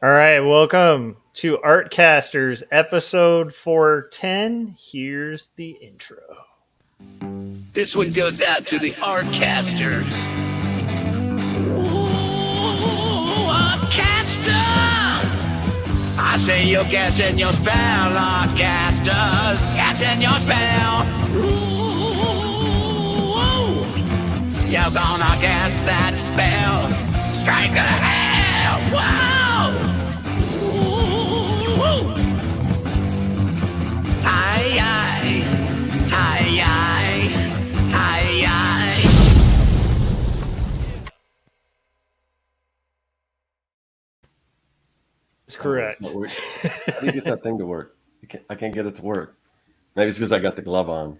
All right, welcome to Artcasters, episode 410. Here's the intro. This one goes out to the Artcasters. Ooh, Artcasters! I say you're casting your spell, Artcasters. Casting your spell. Ooh, you're gonna cast that spell. Strike a hell. Wow! Ooh, hi, hi, hi, hi. Hi, hi. It's correct. How do you get that thing to work? I can't get it to work. Maybe it's because I got the glove on.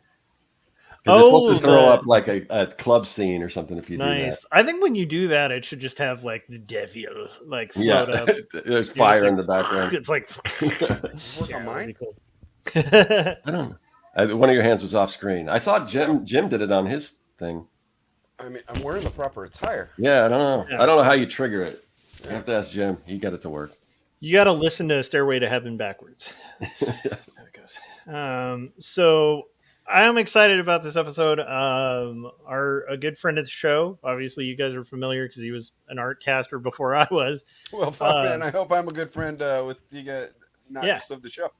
Because it's supposed to throw up like a club scene or something if you do that. Nice. I think when you do that, it should just have like the devil like float up. There's fire like, in the background. It's like Work on mine. really cool. I don't know. One of your hands was off screen. I saw Jim did it on his thing. I mean, I'm wearing the proper attire. Yeah, I don't know. Yeah. I don't know how you trigger it. You have to ask Jim. He got it to work. You got to listen to Stairway to Heaven backwards. That's how it goes. So I'm excited about this episode. A good friend of the show, obviously you guys are familiar because he was an art caster before I was. Well, man, I hope I'm a good friend with you guys, not just of the show.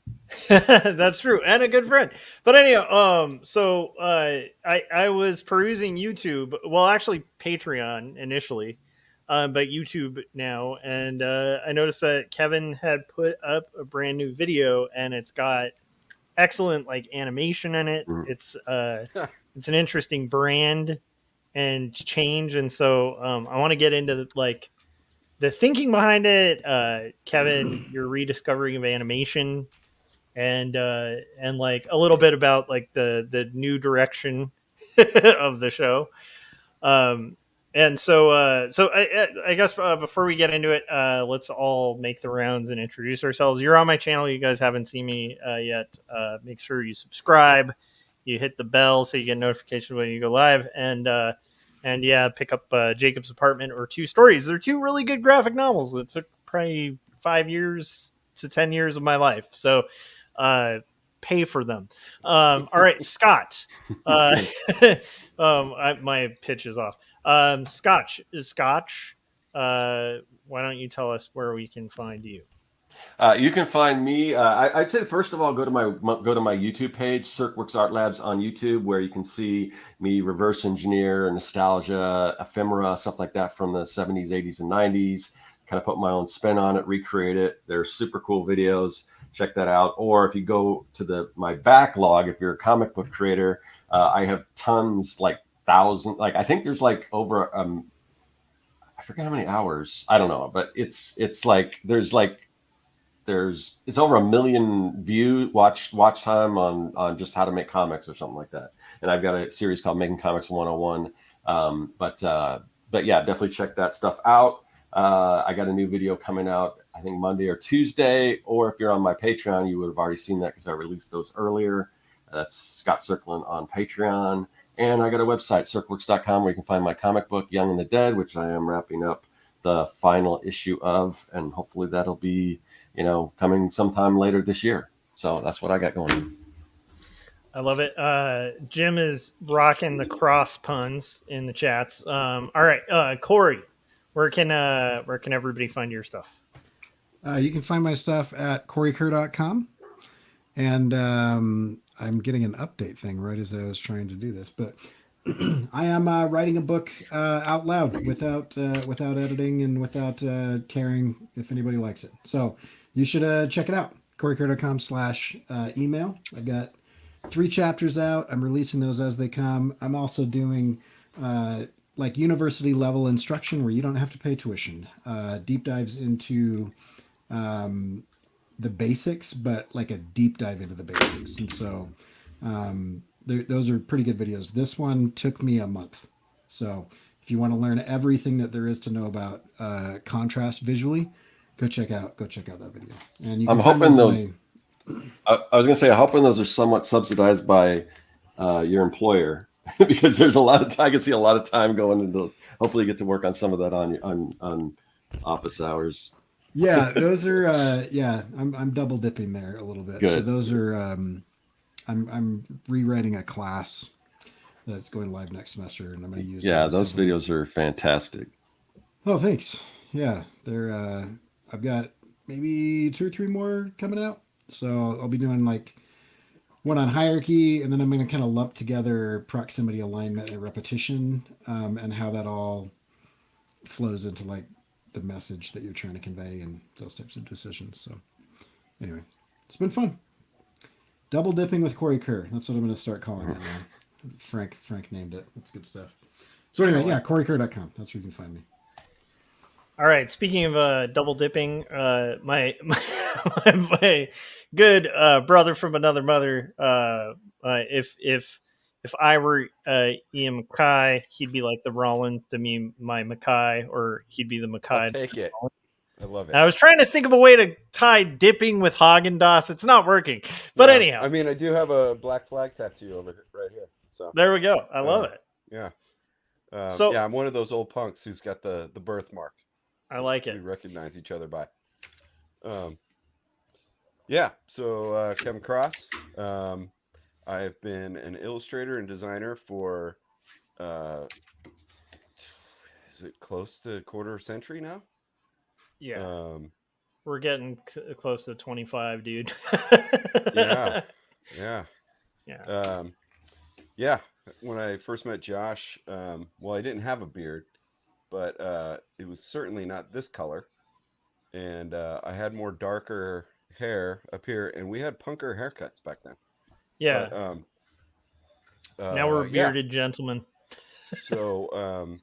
That's true, and a good friend. But anyhow, so I was perusing YouTube, well, actually Patreon initially, but YouTube now, and I noticed that Kevin had put up a brand new video, and it's got excellent like animation in it. It's an interesting brand and change, and so I want to get into like the thinking behind it. Kevin, your rediscovering of animation, and like a little bit about like the new direction of the show. And so I guess before we get into it, let's all make the rounds and introduce ourselves. You're on my channel. You guys haven't seen me yet. Make sure you subscribe. You hit the bell so you get notifications when you go live. And yeah, pick up Jacob's Apartment or Two Stories. They're two really good graphic novels that took probably 5 years to 10 years of my life. So pay for them. All right, Scott. My pitch is off. Scotch, why don't you tell us where we can find you? You can find me. I'd say first of all, go to my YouTube page, Circworks Art Labs on YouTube, where you can see me reverse engineer nostalgia, ephemera, stuff like that from the 70s, 80s, and 90s. Kind of put my own spin on it, recreate it. They're super cool videos. Check that out. Or if you go to my backlog, if you're a comic book creator, I have tons, like thousand, like I think there's like over I forget how many hours, I don't know, but it's like there's it's over 1 million watch time on just how to make comics or something like that. And I've got a series called Making Comics 101. But yeah, definitely check that stuff out. I got a new video coming out, I think Monday or Tuesday, or if you're on my Patreon, you would have already seen that because I released those earlier. That's Scott Circlin on Patreon. And I got a website, circworks.com, where you can find my comic book, Young and the Dead, which I am wrapping up the final issue of. And hopefully that'll be, coming sometime later this year. So that's what I got going on. I love it. Jim is rocking the cross puns in the chats. All right, Corey, where can everybody find your stuff? You can find my stuff at coreykerr.com. And I'm getting an update thing right as I was trying to do this, but I am writing a book out loud without editing and without caring if anybody likes it. So you should check it out. coreykerr.com/email. I got 3 chapters out. I'm releasing those as they come. I'm also doing like university level instruction where you don't have to pay tuition. Deep dives into the basics, but like a deep dive into the basics. And so those are pretty good videos. This one took me a month. So if you want to learn everything that there is to know about contrast visually, go check out that video. And you can I'm hoping those. I was going to say, I'm hoping those are somewhat subsidized by your employer because there's a lot of time. I can see a lot of time going into. Hopefully, you get to work on some of that on office hours. Yeah, those are yeah, I'm double dipping there a little bit. So Good. those are I'm rewriting a class that's going live next semester, and I'm going to use Yeah, those those heavily. videos are fantastic. Oh, thanks. Yeah, they're I've got maybe 2 or 3 more coming out. So I'll be doing like one on hierarchy, and then I'm going to kind of lump together proximity, alignment, and repetition, and how that all flows into like the message that you're trying to convey and those types of decisions. So anyway, it's been fun. Double dipping with Corey Kerr. That's what I'm going to start calling it now. Frank named it. That's good stuff. So anyway, yeah, CoreyKerr.com. That's where you can find me. All right. Speaking of double dipping, my good brother from another mother. If I were Ian Mackay, he'd be like the Rollins to me, my Mackay, or he'd be the Mackay. I'll take it. I love it. And I was trying to think of a way to tie dipping with Haagen-Dazs. It's not working. But Yeah. anyhow, I mean, I do have a black flag tattoo right here. So there we go. I love it. yeah. So yeah, I'm one of those old punks who's got the birthmark. I like We it. recognize each other by. Yeah. So Kevin Cross. I've been an illustrator and designer for is it close to a quarter century now? Yeah. We're getting close to 25, dude. Yeah. Yeah. Yeah. Yeah. When I first met Josh, well, I didn't have a beard, but it was certainly not this color. And I had more darker hair up here, and we had punker haircuts back then. Yeah. But, now we're yeah. bearded gentlemen. So,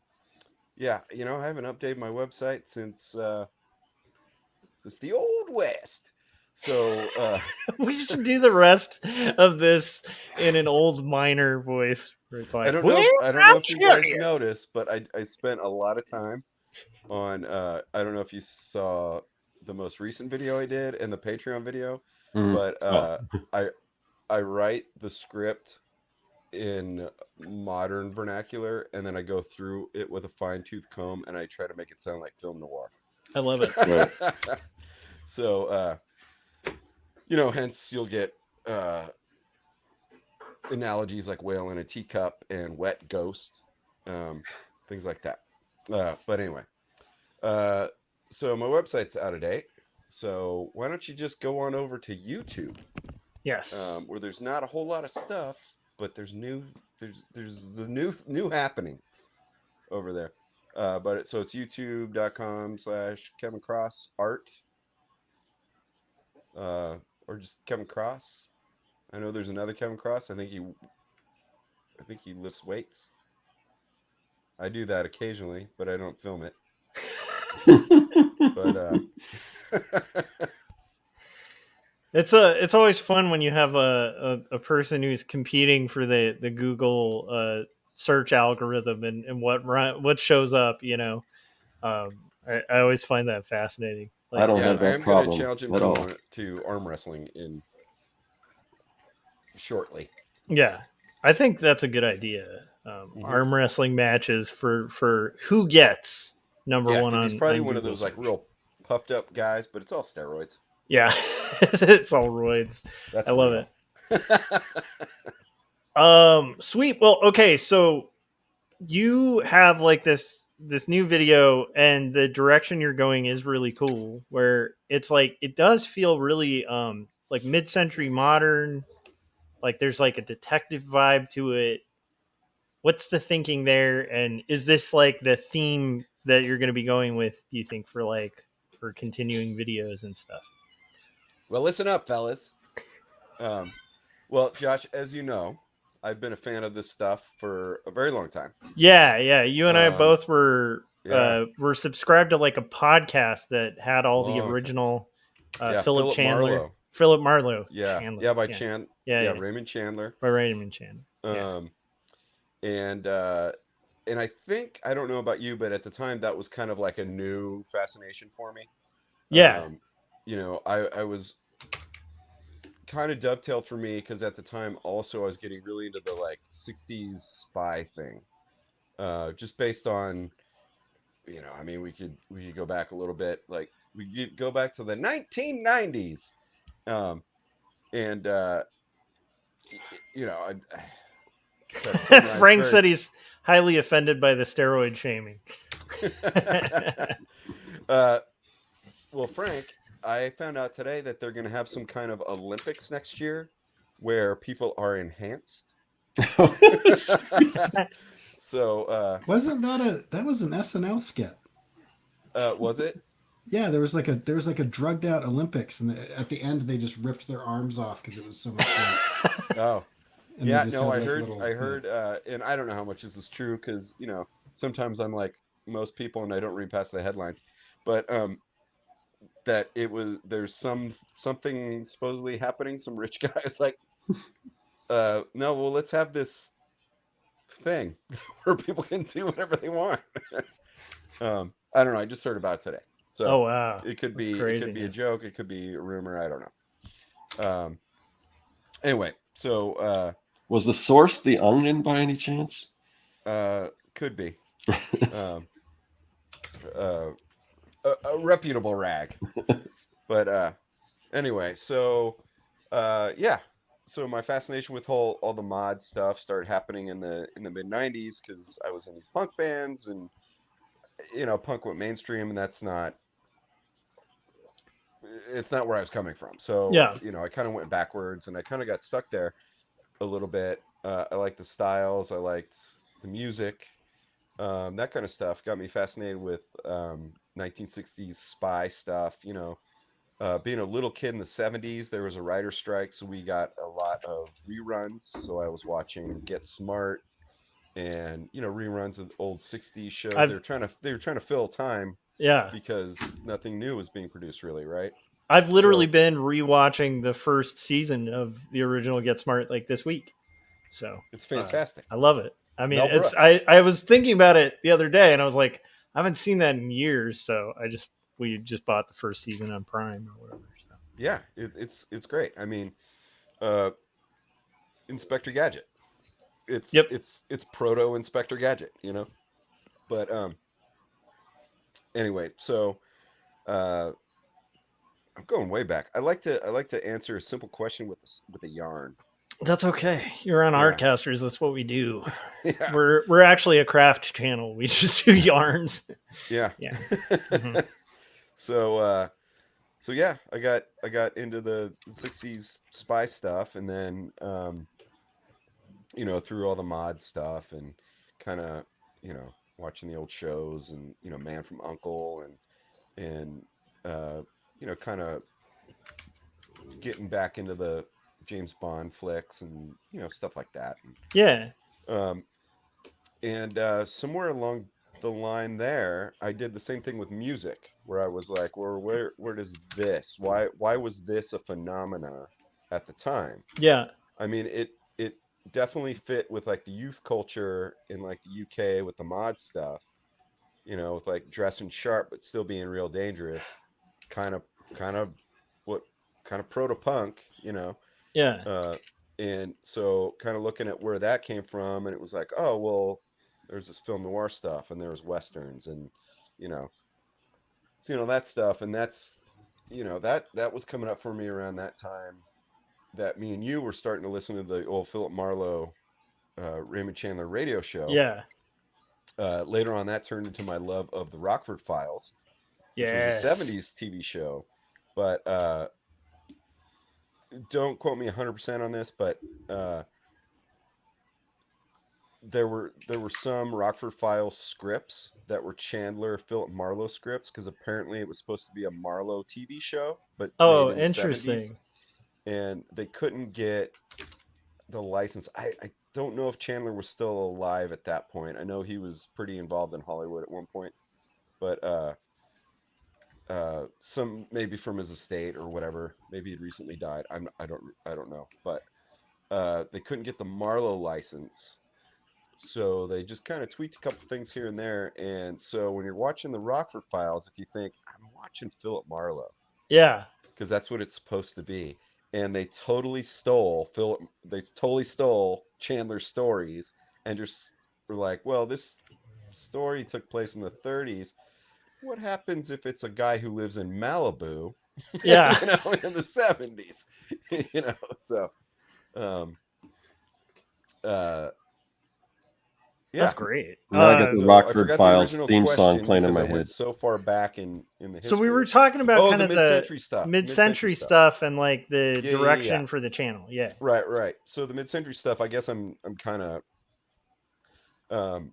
yeah, you know, I haven't updated my website since the old west. So we should do the rest of this in an old miner voice where it's like, I don't know if you guys noticed, but I spent a lot of time on I don't know if you saw the most recent video I did and the Patreon video, but I write the script in modern vernacular, and then I go through it with a fine-tooth comb, and I try to make it sound like film noir. I love it. Right. So, you know, hence you'll get analogies like whale in a teacup and wet ghost, things like that. But anyway, so my website's out of date. So why don't you just go on over to YouTube? Yes. Where there's not a whole lot of stuff, but there's the new happening over there. But so it's youtube.com/Kevin Cross art. Or just Kevin Cross. I know there's another Kevin Cross. I think he lifts weights. I do that occasionally, but I don't film it. But it's always fun when you have a person who's competing for the Google search algorithm and what shows up. You know, I always find that fascinating. I don't have that problem. I'm going to challenge him to arm wrestling in shortly. Yeah, I think that's a good idea. Arm wrestling matches for who gets number one on. He's probably on one Google of those like search. real puffed up guys, but it's all steroids. Yeah, it's all roids. I love it. Sweet. Well, okay, so you have like this new video, and the direction you're going is really cool. Where it's like it does feel really like mid-century modern. Like there's like a detective vibe to it. What's the thinking there? And is this like the theme that you're going to be going with, do you think, for continuing videos and stuff? Well, listen up, fellas. Well, Josh, as you know, I've been a fan of this stuff for a very long time. Yeah. You and I both were subscribed to like a podcast that had all the original Philip Chandler. Marlowe. Philip Marlowe. Yeah. Chandler. Yeah, by yeah, Raymond Chandler. By Raymond Chandler. And I think, I don't know about you, but at the time that was kind of like a new fascination for me. Yeah. You know, I was kind of dovetailed for me because at the time also I was getting really into the like 60s spy thing. Just based on I mean, we could go back a little bit, like we could go back to the 1990s, and I try to summarize Frank very. said he's highly offended by the steroid shaming. Well, Frank, I found out today that they're going to have some kind of Olympics next year where people are enhanced. So Wasn't that was an SNL skit? was it? Yeah, there was like a drugged out Olympics, and at the end they just ripped their arms off because it was so much fun. Oh, And they yeah. just No, had, I like, heard. little, I heard, and I don't know how much this is true because sometimes I'm like most people and I don't read past the headlines, but that there's something supposedly happening. Some rich guys like, no, well, let's have this thing where people can do whatever they want. I don't know. I just heard about it today, so Oh wow, it could that's be a craziness. joke. It could be a rumor. I don't know. Anyway, so Was the source The Onion by any chance? could be a reputable rag, but anyway, so yeah. So my fascination with all the mod stuff started happening in the mid '90s because I was in punk bands and punk went mainstream, and it's not where I was coming from. So Yeah, I kind of went backwards, and I kind of got stuck there a little bit. I liked the styles, I liked the music, that kind of stuff. Got me fascinated with 1960s spy stuff. Being a little kid in the '70s, there was a writer strike, so we got a lot of reruns. So I was watching Get Smart and reruns of old '60s shows. I've They were trying to fill time yeah, because nothing new was being produced, really, right? I've literally So been rewatching the first season of the original Get Smart like this week. So it's fantastic. I love it. I mean, Mel it's Brooks. I was thinking about it the other day, and I was like, I haven't seen that in years. So we just bought the first season on Prime or whatever. So. Yeah, it's great. I mean, uh, Inspector Gadget. It's Yep, it's it's proto Inspector Gadget, But anyway, so uh, I'm going way back. I like to answer a simple question with a yarn. that's okay. You're on Yeah, Artcasters. That's what we do. yeah, We're actually a craft channel. We just do yarns. yeah. Yeah. Hmm. So so yeah, I got into the '60s spy stuff, and then through all the mod stuff and kind of watching the old shows and Man from Uncle and kind of getting back into the James Bond flicks and stuff like that. Yeah. Um, and somewhere along the line there, I did the same thing with music, where I was like, well, where does this? Why was this a phenomena at the time? Yeah. I mean, it definitely fit with like the youth culture in like the UK with the mod stuff, with like dressing sharp but still being real dangerous, kind of what kind of proto punk, Yeah. uh, and so kind of looking at where that came from, and it was like, oh well, there's this film noir stuff, and there was westerns, and you know, that stuff, and that's that was coming up for me around that time that me and you were starting to listen to the old Philip Marlowe, Raymond Chandler radio show. Yeah. Later on, that turned into my love of the Rockford Files, which was a Yes. '70s TV show. But don't quote me 100% on this, but there were some Rockford Files scripts that were Chandler Philip Marlowe scripts because apparently it was supposed to be a Marlowe TV show, but made Oh, in the '70s, interesting. and they couldn't get the license. I don't know if Chandler was still alive at that point. I know he was pretty involved in Hollywood at one point, but some maybe from his estate or whatever. Maybe he'd recently died. I don't know, but they couldn't get the Marlowe license, so they just kind of tweaked a couple things here and there. And so when you're watching the Rockford Files, if you think I'm watching Philip Marlowe, Yeah. because that's what it's supposed to be, and they totally stole Chandler's stories and just were like, well, this story took place in the 30s. What happens if it's a guy who lives in Malibu, Yeah. you know, in the 70s, you know? So, um, uh, That's yeah. great. Now I got the So I Rockford forgot the Files original theme song question playing in because my I went head. so far back in the So we history. were talking about Oh, kind the of the mid-century stuff. mid-century stuff and like the Yeah, yeah, yeah. direction for the channel. Yeah. Right. So the mid-century stuff, I guess I'm kind of um,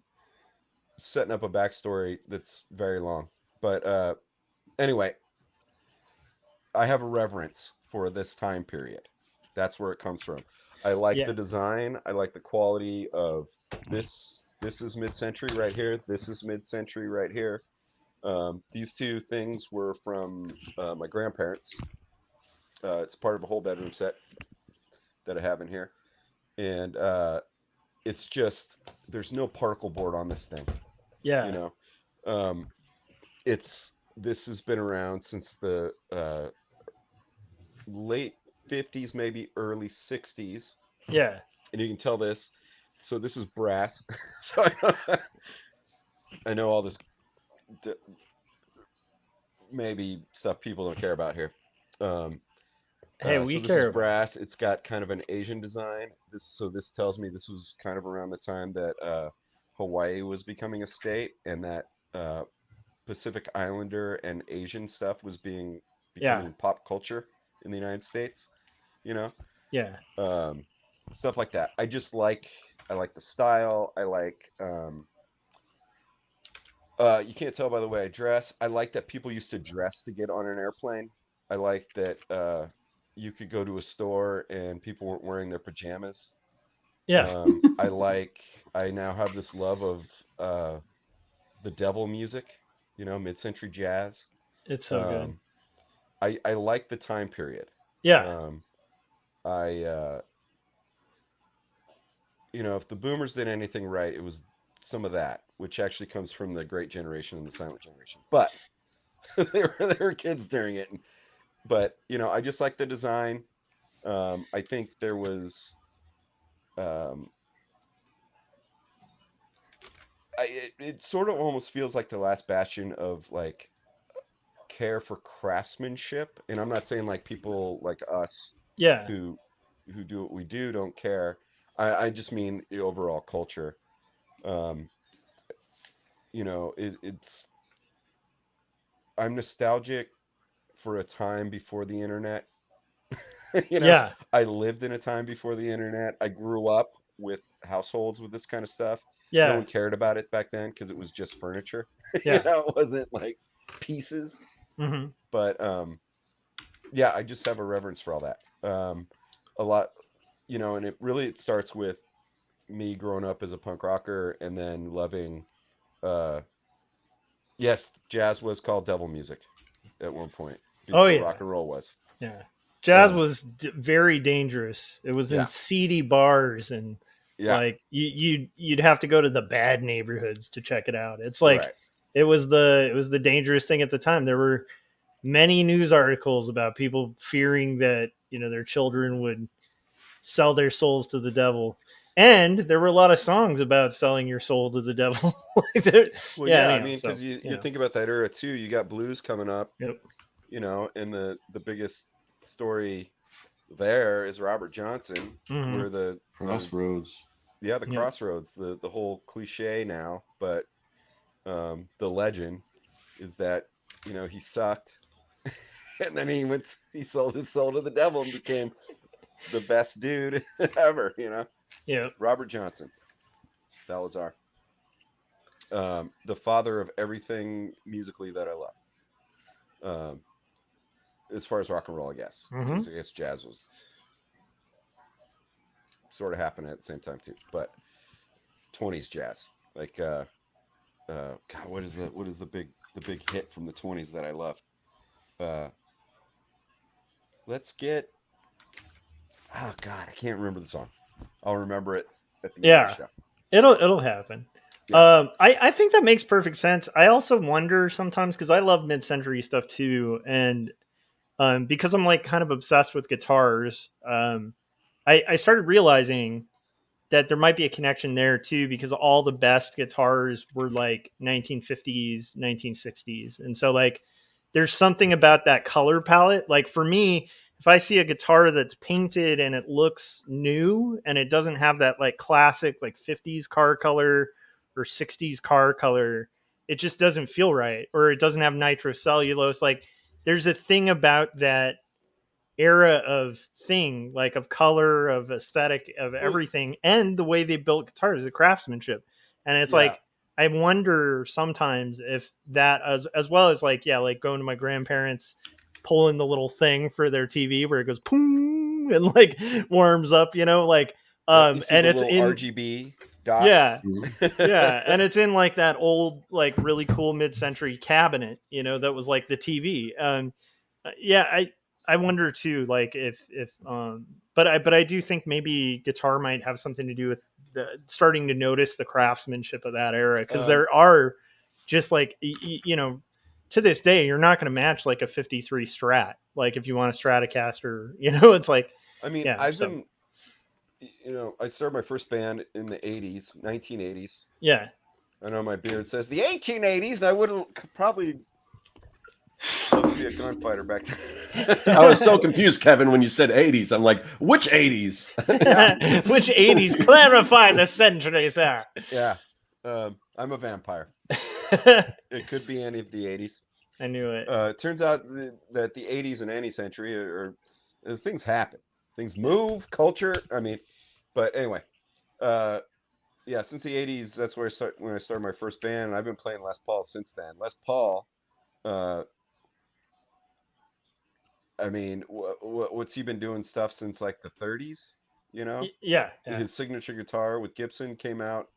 setting up a backstory that's very long. But anyway, I have a reverence for this time period. That's where it comes from. I like Yeah. the design. I like the quality of this. This is mid-century right here. This is mid-century right here. These two things were from my grandparents. It's part of a whole bedroom set that I have in here, and it's just there's no particle board on this thing. You Yeah. know, um, this has been around since the late 50s, maybe early 60s, Yeah. and you can tell this. So this is brass. So I know all this maybe stuff people don't care about here. Um, Hey, so we this is care about it. brass. It's got kind of an Asian design. This tells me this was kind of around the time that Hawaii was becoming a state, and that uh, Pacific Islander and Asian stuff was Yeah. becoming pop culture in the United States. You know, Yeah. um, stuff like that. I like the style. I like you can't tell by the way I dress. I like that people used to dress to get on an airplane. I like that you could go to a store and people weren't wearing their pajamas. Yeah. I now have this love of the devil music, you know, mid-century jazz. It's so good. Um, I like the time period. Yeah. Um, I you know, if the boomers did anything right, it was some of that, which actually comes from the Great Generation and the Silent Generation. But they were kids during it. But you know, I just like the design. I think there was, um, it sort of almost feels like the last bastion of like care for craftsmanship. And I'm not saying like people like us Yeah. who do what we do don't care. I just mean the overall culture. Um, you know, it's I'm nostalgic for a time before the internet. You know, Yeah. I lived in a time before the internet. I grew up with households with this kind of stuff. No Yeah. one cared about it back then because it was just furniture. You Yeah. know, it wasn't like pieces. Hmm. But yeah, I just have a reverence for all that. A lot, you know, and it starts with me growing up as a punk rocker and then loving uh yes, jazz was called devil music at one point Oh before yeah. rock and roll was. Yeah. Jazz Um, was very dangerous. It was in yeah. seedy bars and Yeah. like you'd have to go to the bad neighborhoods to check it out. It's like Right. it was the dangerous thing at the time. There were many news articles about people fearing that, you know, their children would sell their souls to the devil. And there were a lot of songs about selling your soul to the devil. Well, Yeah, yeah, I anyhow, mean, so because you, you you know. think about that era too. You got blues coming up, Yep. you know, and the biggest story there is Robert Johnson, Hmm. where the Crossroads. yeah, the Yep. crossroads, the whole cliche now, but the legend is that, you know, he sucked, and then he sold his soul to the devil and became the best dude ever, you know. Yep. Robert Johnson, Salazar, the father of everything musically that I love. Um, as far as rock and roll, I guess, Hmm. because I guess jazz was sort of happening at the same time too. But 20s jazz, like God, what is the big hit from the 20s that I love? Uh, let's get oh God, I can't remember the song. I'll remember it at the end of the Yeah. show. It'll happen. Yeah. I think that makes perfect sense. I also wonder sometimes because I love mid-century stuff too, and because I'm like kind of obsessed with guitars, I started realizing that there might be a connection there too, because all the best guitars were like 1950s, 1960s. And so like there's something about that color palette. Like for me, if I see a guitar that's painted and it looks new and it doesn't have that like classic like 50s car color or 60s car color, it just doesn't feel right. Or it doesn't have nitrocellulose. Like there's a thing about that era of thing, like of color, of aesthetic, of Well, everything, and the way they built guitars, the craftsmanship. And it's yeah. like I wonder sometimes if that, as well as like, yeah, like going to my grandparents, pulling the little thing for their TV where it goes boom and like warms up, you know, like Yep. You see and the it's little in, RGB dots. yeah, Mhm. yeah, and it's in like that old like really cool mid-century cabinet, you know, that was like the TV. Yeah, I wonder too, like if but I do think maybe guitar might have something to do with starting to notice the craftsmanship of that era, because Um, there are just like you know, to this day you're not going to match like a 53 Strat, like if you want a Stratocaster, you know. It's like, I mean, yeah, I've so been, I started my first band in the 80s, 1980s. yeah. I know my beard says the 1880s, and I would have probably loved to be a gunfighter back then. I was so confused, Kevin, when you said 80s. I'm like, which 80s? Yeah. Which 80s? Clarify the century, sir. Yeah. I'm a vampire. It could be any of the 80s. I knew it. It turns out that the 80s in any century things happen. Things move, culture. I mean, but anyway, uh, yeah, since the 80s, that's where when I started my first band, and I've been playing Les Paul since then. Les Paul, uh, I mean, what's he been doing stuff since like the 30s? You know, Yeah, yeah. his signature guitar with Gibson came out.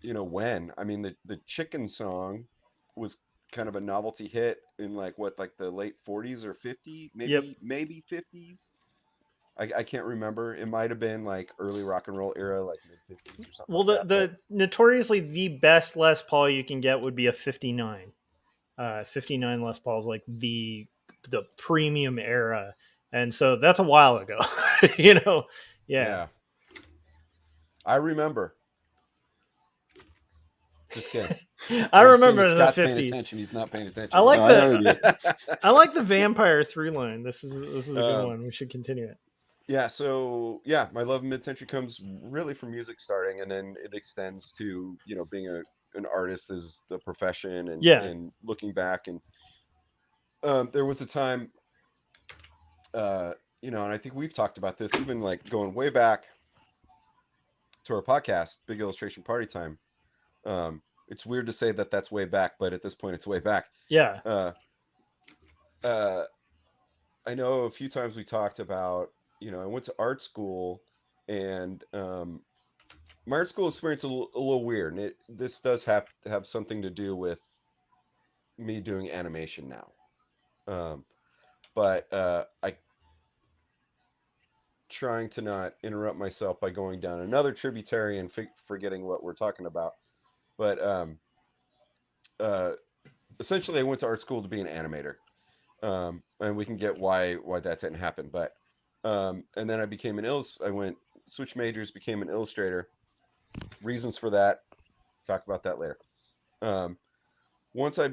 When? I mean, the Chicken song was kind of a novelty hit in like the late 40s or 50, Yep. maybe 50s. I can't remember. It might have been like early rock and roll era, like mid 50s or something Well, like that. the notoriously the best Les Paul you can get would be a 59. 59 Les Paul is like the premium era, and so that's a while ago. You know, yeah. Yeah, I remember. Just kidding. I As soon remember as the Scott's paying 50s. attention, he's not paying attention. I like No, I know you I like the vampire through line. This is a good Um, one. We should continue it. Yeah, so yeah, my love of mid-century comes really from music starting, and then it extends to being an artist as the profession, and Yeah, looking back. And there was a time, and I think we've talked about this, even like going way back to our podcast, Big Illustration Party Time. It's weird to say that that's way back, but at this point, it's way back. yeah, Uh, uh, I know a few times we talked about, I went to art school, and my art school experience a little weird, and this does have to have something to do with me doing animation now. But I trying to not interrupt myself by going down another tributary and forgetting what we're talking about. But uh, essentially, I went to art school to be an animator, and we can get why that didn't happen. But and then I became I went switch majors, became an illustrator. Reasons for that, talk about that later. Um, Once I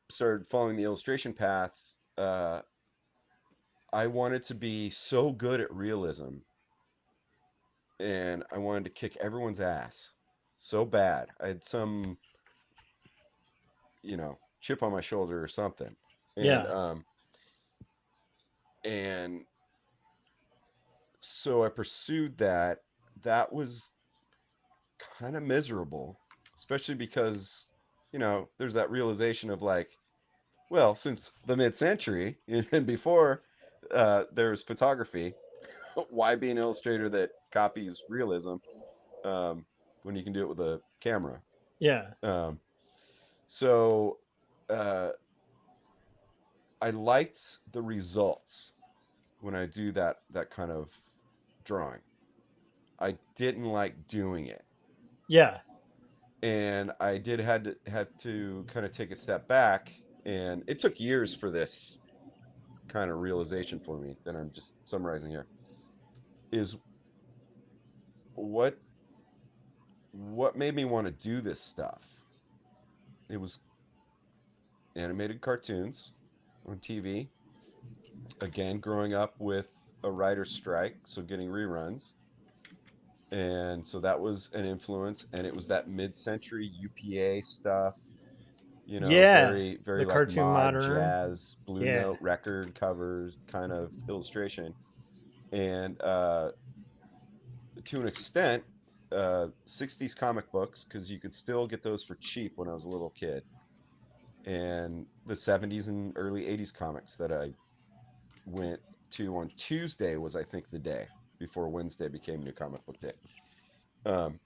started following the illustration path, I wanted to be so good at realism, and I wanted to kick everyone's ass so bad. I had some, chip on my shoulder or something. And yeah, and so I pursued that. That was kind of miserable, especially because, there's that realization of like, well, since the mid-century and before there's photography, why be an illustrator that copies realism when you can do it with a camera? yeah, Um, so uh, I liked the results when I do that kind of drawing. I didn't like doing it, yeah, and I had to kind of take a step back, and it took years for this kind of realization for me that I'm just summarizing here. Is what made me want to do this stuff? It was animated cartoons on TV. Again, growing up with a writer's strike, so getting reruns. And so that was an influence. And it was that mid-century UPA stuff, you know, Yeah, very, very the like cartoon mod, modern. jazz, Blue Yeah, Note record covers kind of illustration. And to an extent, 60s comic books, because you could still get those for cheap when I was a little kid. And the 70s and early 80s comics that I went to on Tuesday was, I think, the day before Wednesday became New Comic Book Day, um,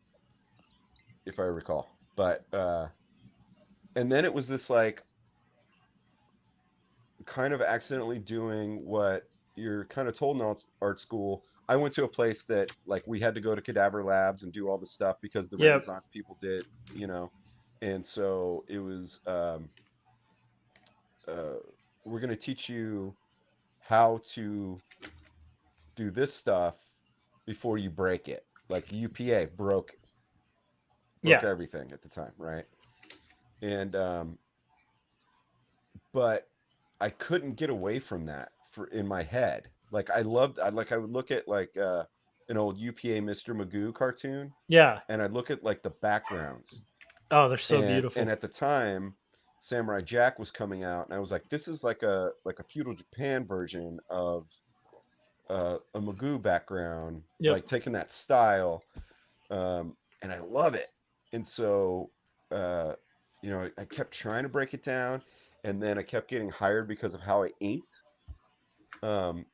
if I recall. But and then it was this like kind of accidentally doing what you're kind of told in art school. I went to a place that like we had to go to cadaver labs and do all this stuff because the yep, Renaissance people did, you know. And so it was uh, we're going to teach you how to do this stuff before you break it. Like UPA broke yeah, everything at the time, right? And but I couldn't get away from that for in my head. Like I would look at like an old UPA Mr. Magoo cartoon yeah. and I'd look at like the backgrounds. Oh, they're so And beautiful. at the time Samurai Jack was coming out and I was like, this is like a feudal Japan version of a Magoo background, Yep. like taking that style, and I love it. And so, uh, you know, I kept trying to break it down, and then I kept getting hired because of how I inked. Um,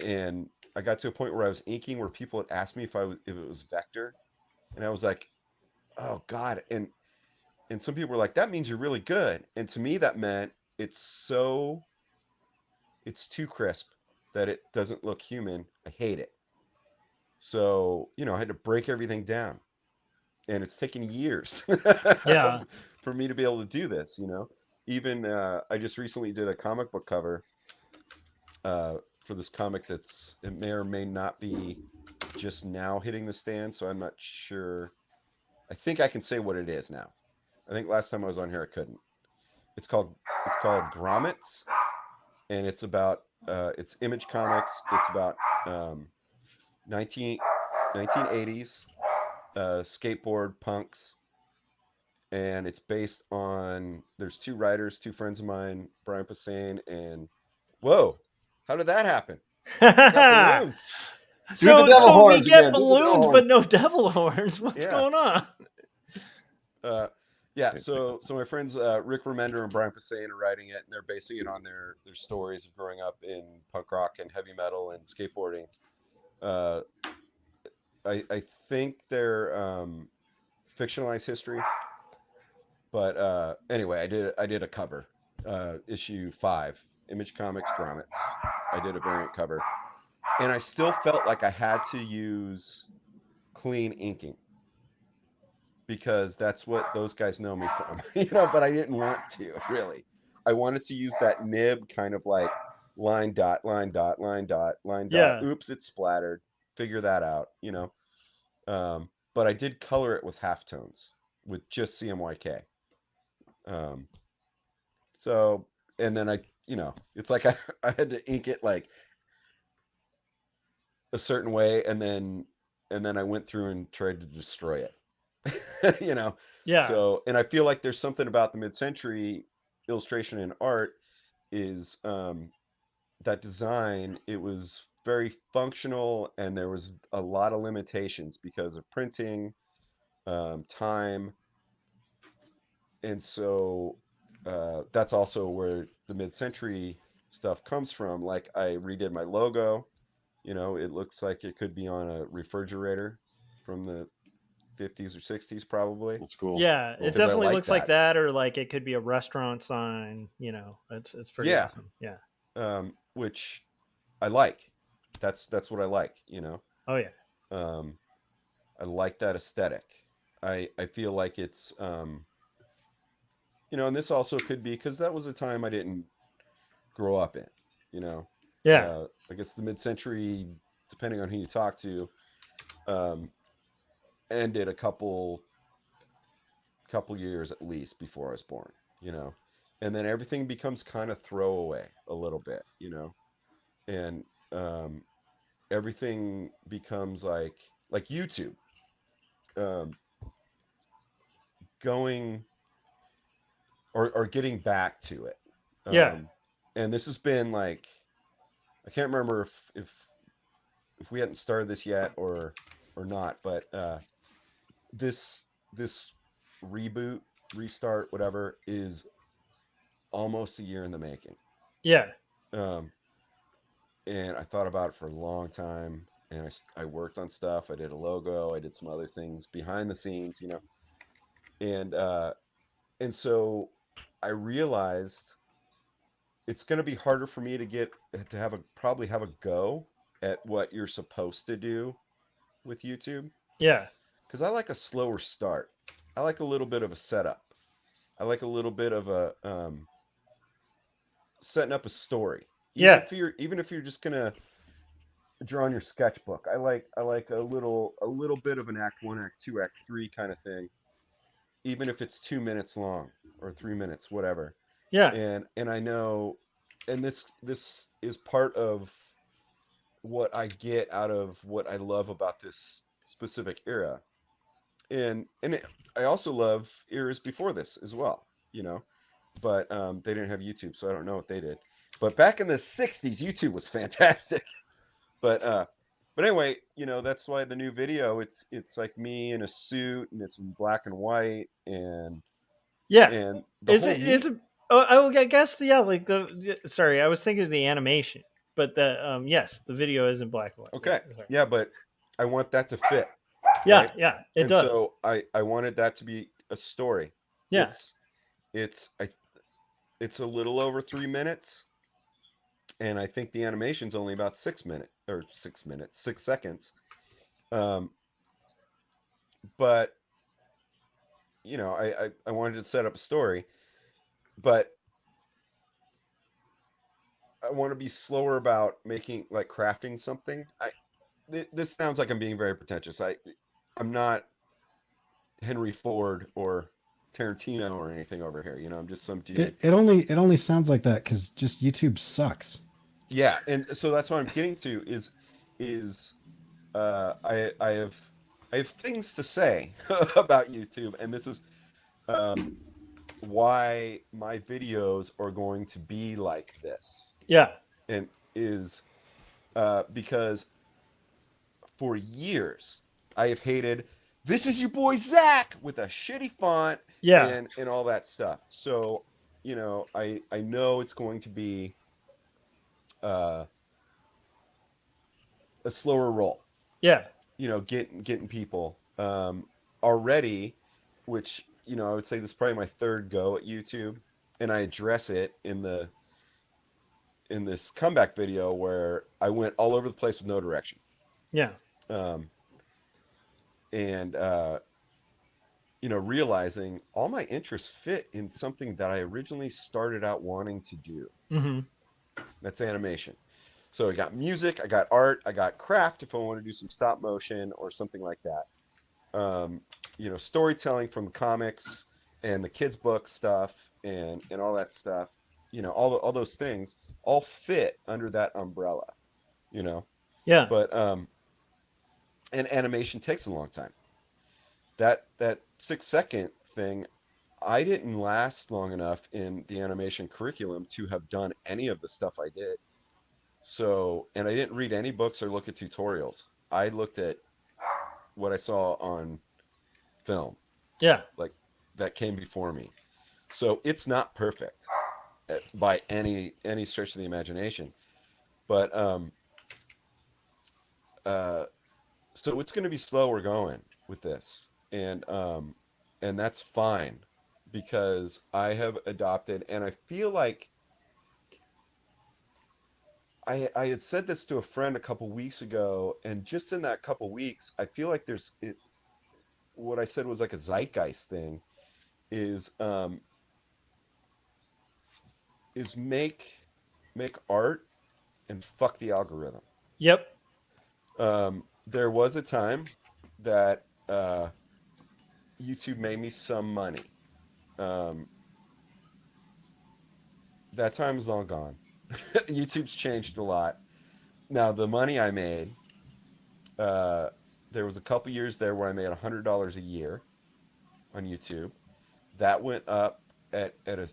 and I got to a point where I was inking where people had asked me if it was vector, and I was like, oh God. And some people were like, that means you're really good. And to me, that meant it's too crisp that it doesn't look human. I hate it. So, you know, I had to break everything down. And it's taken years Yeah. for me to be able to do this, you know. Even I just recently did a comic book cover for this comic that's it may or may not be just now hitting the stand, so I'm not sure. I think I can say what it is now. I think last time I was on here I couldn't. It's called Grommets, and it's about it's Image Comics. It's about um, 19, 1980s skateboard punks, and it's based on there's two writers, two friends of mine, Brian Posehn and whoa, how did that happen? Got balloons. Do the devil So we horns get again. Do the devil balloons, horns. but no devil horns. What's Yeah. going on? Yeah, so my friends Rick Remender and Brian Posehn are writing it, and they're basing it on their stories of growing up in punk rock and heavy metal and skateboarding. Uh, I think they're fictionalized history, but anyway, I did a cover, issue 5, Image Comics Grommets. I did a variant cover, and I still felt like I had to use clean inking because that's what those guys know me from, you know, but I didn't want to really. I wanted to use that nib kind of like line dot, line dot, line dot, line dot. Yeah. Oops, it splattered. Figure that out, you know. But I did color it with halftones with just CMYK. Um, so, and then you know, it's like I had to ink it like a certain way, and then I went through and tried to destroy it. You know, Yeah. so and I feel like there's something about the mid-century illustration and art is that design. It was very functional, and there was a lot of limitations because of printing, time, and so that's also where the mid-century stuff comes from. Like I redid my logo. You know, it looks like it could be on a refrigerator from the 50s or 60s, probably, That's cool. Yeah, it because I definitely like looks like that. that, or like it could be a restaurant sign. You know, it's pretty Yeah, awesome. Yeah. which I like. That's what I like. You know, Oh yeah. um, I like that aesthetic. I feel like it's you know, and this also could be because that was a time I didn't grow up in. You know, Yeah. I guess the mid-century, depending on who you talk to, um, ended a couple years at least before I was born, you know. And then everything becomes kind of throwaway a little bit, you know. And um everything becomes like YouTube. Um going or getting back to it. Yeah. And this has been like, I can't remember if we hadn't started this yet or not, but this reboot, restart, whatever, is almost a year in the making. Yeah. Um, and I thought about it for a long time, and I worked on stuff. I did a logo. I did some other things behind the scenes, you know, and uh, and so I realized it's going to be harder for me to get to have a probably have a go at what you're supposed to do with YouTube, Yeah. because I like a slower start. I like a little bit of a setup. I like a little bit of a setting up a story. Yeah. Even if you're just gonna draw on your sketchbook, I like a little bit of an act one, act two, act three kind of thing, even if it's 2 minutes long or 3 minutes, whatever. Yeah. And I know, and this is part of what I get out of what I love about this specific era. I also love eras before this as well, you know. But they didn't have YouTube, so I don't know what they did. But back in the '60s, YouTube was fantastic. But uh, but anyway, you know, that's why the new video, it's like me in a suit, and it's in black and white, Yeah. and the Is whole it? Is meat. it? Oh, I guess yeah. Like sorry, I was thinking of the animation, but the yes, the video is in black and white. Yeah. Okay, Sorry. yeah, but I want that to fit, Yeah. right? Yeah. It And does. so I wanted that to be a story. Yeah. It's it's I it's a little over 3 minutes, and I think the animation's only about 6 minutes or 6 minutes, 6 seconds. Um, but you know, I wanted to set up a story, but I want to be slower about making like crafting something. This sounds like I'm being very pretentious. I'm not Henry Ford or Tarantino or anything over here. You know, I'm just some dude. It only sounds like that because just YouTube sucks. Yeah, and so that's what I'm getting to is I have things to say about YouTube, and this is um why my videos are going to be like this, Yeah. and is because for years I have hated "This is your boy Zach" with a shitty font Yeah. and all that stuff. So you know, I know it's going to be uh, a slower roll. Yeah. You know, getting people already, which you know I would say this is probably my third go at YouTube, and I address it in this comeback video where I went all over the place with no direction. Yeah. Um, and you know, realizing all my interests fit in something that I originally started out wanting to do. Mm-hmm. That's animation. So I got music, I got art, I got craft if I want to do some stop motion or something like that. You know, storytelling from comics and the kids' book stuff and all that stuff. You know, all those things all fit under that umbrella. You know, Yeah. but and animation takes a long time. That 6 second thing, I didn't last long enough in the animation curriculum to have done any of the stuff I did. So, and I didn't read any books or look at tutorials. I looked at what I saw on film, Yeah. like that came before me. So it's not perfect by any stretch of the imagination, but uh, so it's going to be slower going with this, and that's fine because I have adopted, and I feel like I had said this to a friend a couple weeks ago, and just in that couple weeks, I feel like what I said was like a zeitgeist thing is um is make art and fuck the algorithm. Yep. There was a time that YouTube made me some money. Um, that time is all gone. YouTube's changed a lot. Now, the money I made, uh, there was a couple years there where I made $100 a year on YouTube. That went up at a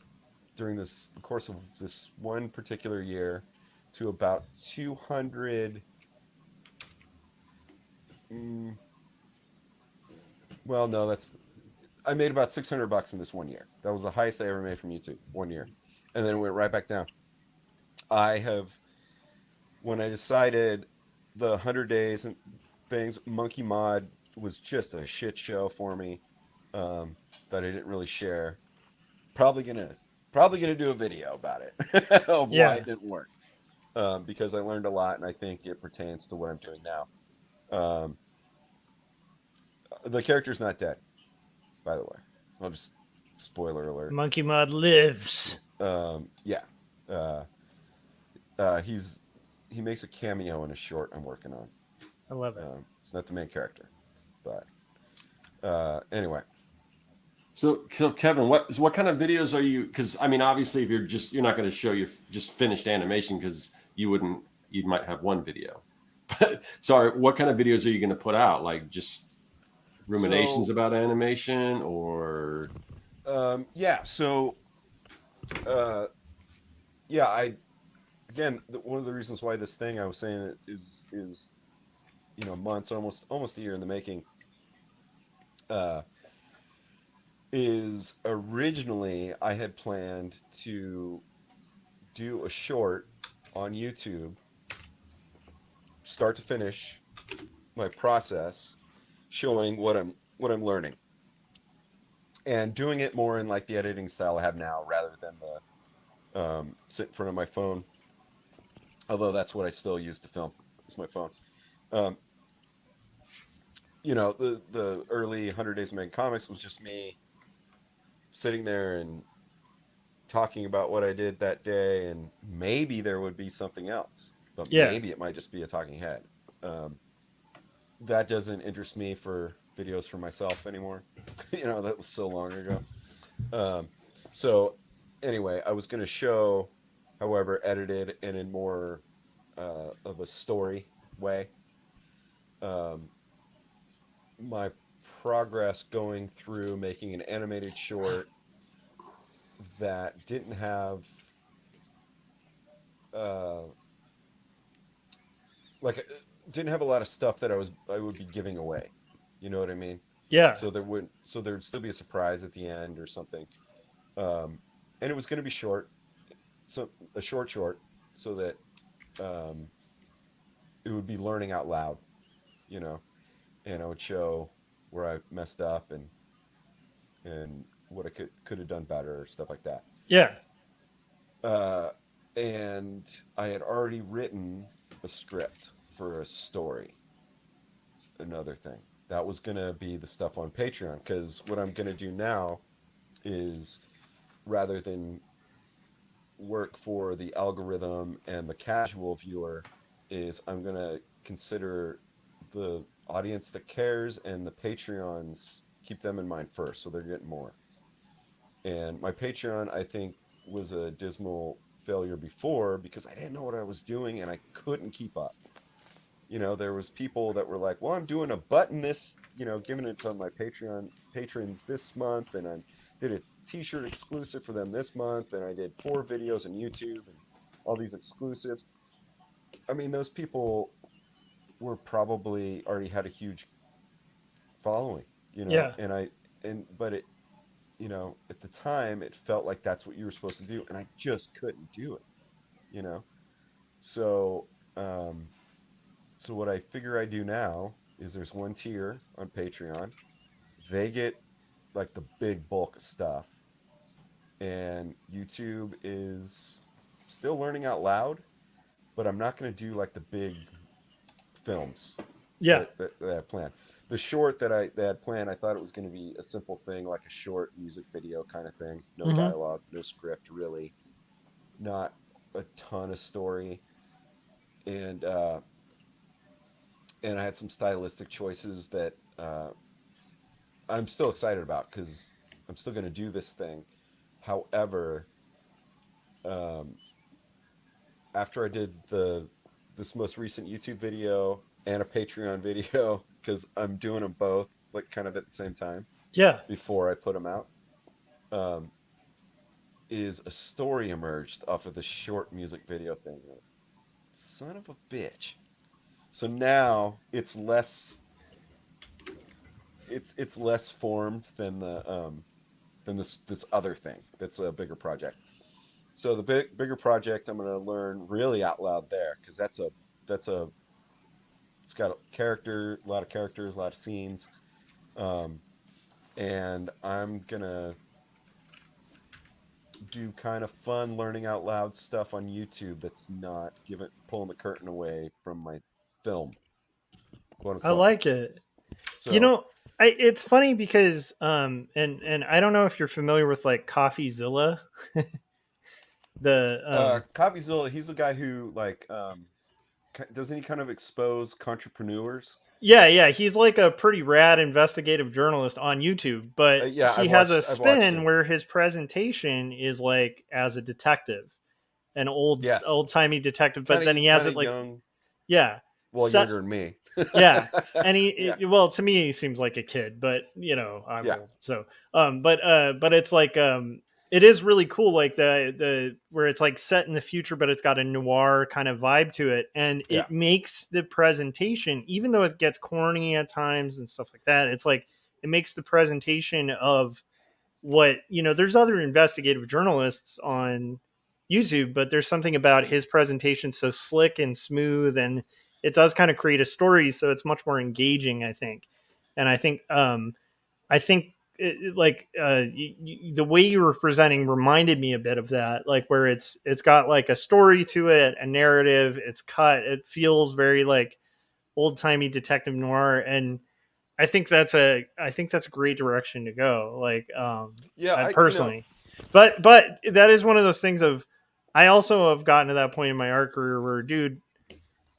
during the course of this one particular year to about 200. Mm, well, no, that's I made about $600 in this one year. That was the highest I ever made from YouTube, one year, and then it went right back down. I have when I decided the 100 days and things, Monkey Mod was just a shit show for me, um, that I didn't really share. Probably gonna probably gonna do a video about it of why Yeah. it didn't work, because I learned a lot and I think it pertains to what I'm doing now. Um, the character's not dead, by the way. I'll just spoiler alert. Monkey Mod lives. Yeah, uh, he's he makes a cameo in a short I'm working on. I love it. It's not the main character, but anyway. So Kevin, what kind of videos are you? Because I mean, obviously, if you're not going to show your just finished animation because you might have one video. But sorry, what kind of videos are you going to put out? Like just ruminations So about animation, or yeah, so uh, yeah, I again one of the reasons why this thing I was saying is months, almost a year in the making, uh, is originally I had planned to do a short on YouTube, start to finish, my process, showing what I'm learning, and doing it more in like the editing style I have now, rather than the sit in front of my phone. Although that's what I still use to film, is my phone. Um, the early 100 Days of Making Comics was just me sitting there and talking about what I did that day, and maybe there would be something else, but Yeah. maybe it might just be a talking head. Um, that doesn't interest me for videos for myself anymore. That was so long ago. Um, so anyway, I was going to show, however, edited and in more of a story way, um, my progress going through making an animated short that didn't have uh, like didn't have a lot of stuff that I would be giving away. You know what I mean? Yeah. So there'd still be a surprise at the end or something. Um, and it was going to be short, so a short, so that um, it would be learning out loud, you know, and I would show where I messed up and what I could have done better, stuff like that. Yeah. Uh, and I had already written a script for a story, another thing. That was going to be the stuff on Patreon, because what I'm going to do now is, rather than work for the algorithm and the casual viewer, is I'm going to consider the audience that cares and the Patreons, keep them in mind first, so they're getting more. And my Patreon, I think, was a dismal failure before because I didn't know what I was doing and I couldn't keep up. There was people that were like, "Well, I'm doing a button this, giving it to my Patreon patrons this month, and I did a T-shirt exclusive for them this month, and I did 4 videos on YouTube and all these exclusives." I mean, those people were probably already had a huge following, Yeah. but at the time it felt like that's what you were supposed to do, and I just couldn't do it, you know. So, um, so what I figure I do now is there's one tier on Patreon. They get like the big bulk of stuff, and YouTube is still learning out loud, but I'm not going to do like the big films Yeah. that I have planned. The short that I had planned, I thought it was going to be a simple thing, like a short music video kind of thing. No Hmm. dialogue, no script, really, not a ton of story, and and I had some stylistic choices that I'm still excited about because I'm still going to do this thing. However, um, after I did this most recent YouTube video and a Patreon video, because I'm doing them both like kind of at the same time Yeah. before I put them out, um, is a story emerged off of the short music video thing. Son of a bitch. So now it's less formed than this other thing that's a bigger project. So the bigger project I'm going to learn really out loud there because that's a it's got a lot of characters, a lot of scenes, um, and I'm gonna do kind of fun learning out loud stuff on YouTube that's not giving pulling the curtain away from my film, quote I unquote. like it. You So know, it's funny because and I don't know if you're familiar with like CoffeeZilla, the Coffeezilla, he's the guy who like doesn't he kind of expose entrepreneurs? yeah, he's like a pretty rad investigative journalist on YouTube, but Yeah, he has a I've watched spin him. where his presentation is like as a detective, an Yes, old timey detective, but then he has kind it of like young, yeah, well, set younger than me. yeah, and Yeah, well to me he seems like a kid, but you know I'm yeah, old, so but it's like it is really cool, like the where it's like set in the future, but it's got a noir kind of vibe to it, and yeah, it makes the presentation, even though it gets corny at times and stuff like that, it's like it makes the presentation of what you know. There's other investigative journalists on YouTube, but there's something about his presentation so slick and smooth, and it does kind of create a story, so it's much more engaging, I think. And I think like the way you were presenting reminded me a bit of that, like where it's got like a story to it, a narrative, it's cut, it feels very like old timey detective noir, and I think that's a great direction to go. Like, yeah. I I personally, but that is one of those things of, I also have gotten to that point in my art career where, dude,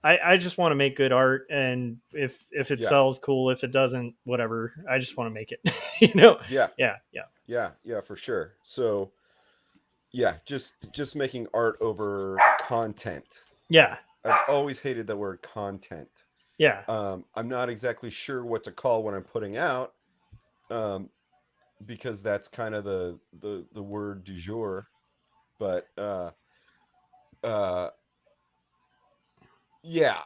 I just want to make good art, and if it yeah, sells, cool. If it doesn't, whatever. I just want to make it, you know? yeah, Yeah, yeah, yeah, for sure. So yeah, just making art over content. yeah, I've always hated the word content. yeah, I'm not exactly sure what to call what I'm putting out, um, because that's kind of the word du jour. But uh, yeah,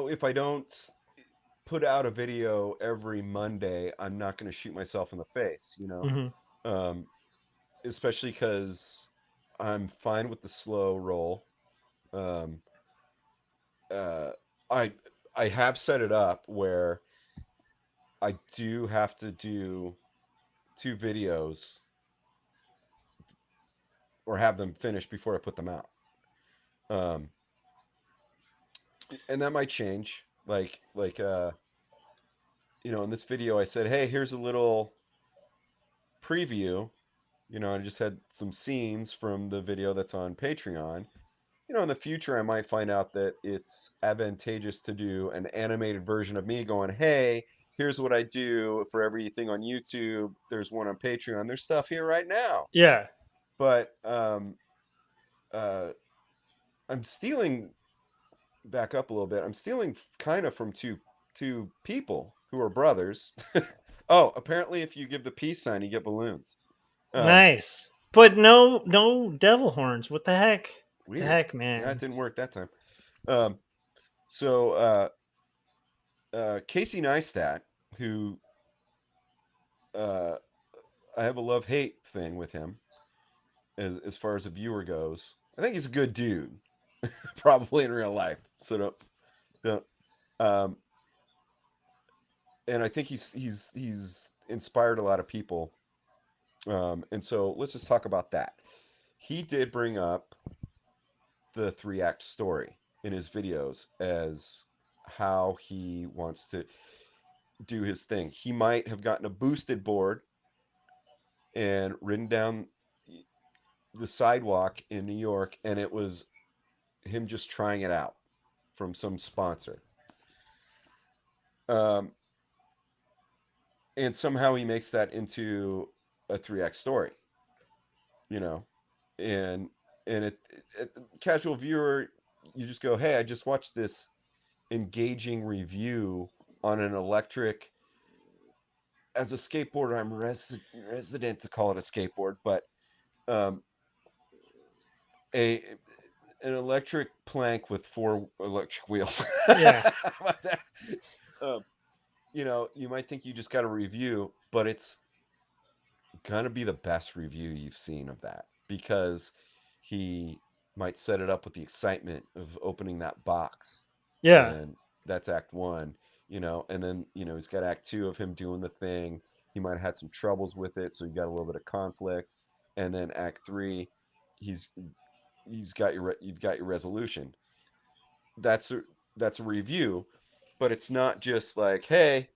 if I don't put out a video every Monday, I'm not going to shoot myself in the face, hmm um, especially because I'm fine with the slow roll. Um, uh, I I have set it up where I do have to do two videos or have them finished before I put them out. Um, and that might change. In this video I said, "Hey, here's a little preview." I just had some scenes from the video that's on Patreon. In the future I might find out that it's advantageous to do an animated version of me going, "Hey, here's what I do for everything on YouTube. There's one on Patreon. There's stuff here right now." yeah, But uh, I'm stealing back up a little bit. I'm stealing kind of from two people who are brothers. Oh, apparently, if you give the peace sign, you get balloons. Um, nice. But no devil horns. What the heck? The Weird. heck, Yeah, it man. didn't work that time. Um, so Casey Neistat, who uh, I have a love hate thing with him as far as a viewer goes. I think he's a good dude, probably in real life. So don't. Um, and I think he's inspired a lot of people. And so let's just talk about that. He did bring up the 3-act story in his videos as how he wants to do his thing. He might have gotten a boosted board and ridden down the sidewalk in New York, and it was him just trying it out from some sponsor. Um, and somehow he makes that into a 3 act story, and casual viewer, you just go, hey, I just watched this engaging review on an electric. As a skateboarder, I'm resident to call it a skateboard, but um, a an electric plank with 4 electric wheels. Yeah. How about that? Um, you might think you just got a review, but it's gonna be the best review you've seen of that, because he might set it up with the excitement of opening that box, Yeah. and that's act one, and then he's got act two of him doing the thing. He might have had some troubles with it, so you got a little bit of conflict, and then act three, he's you've got your resolution. That's a review, but it's not just like, hey,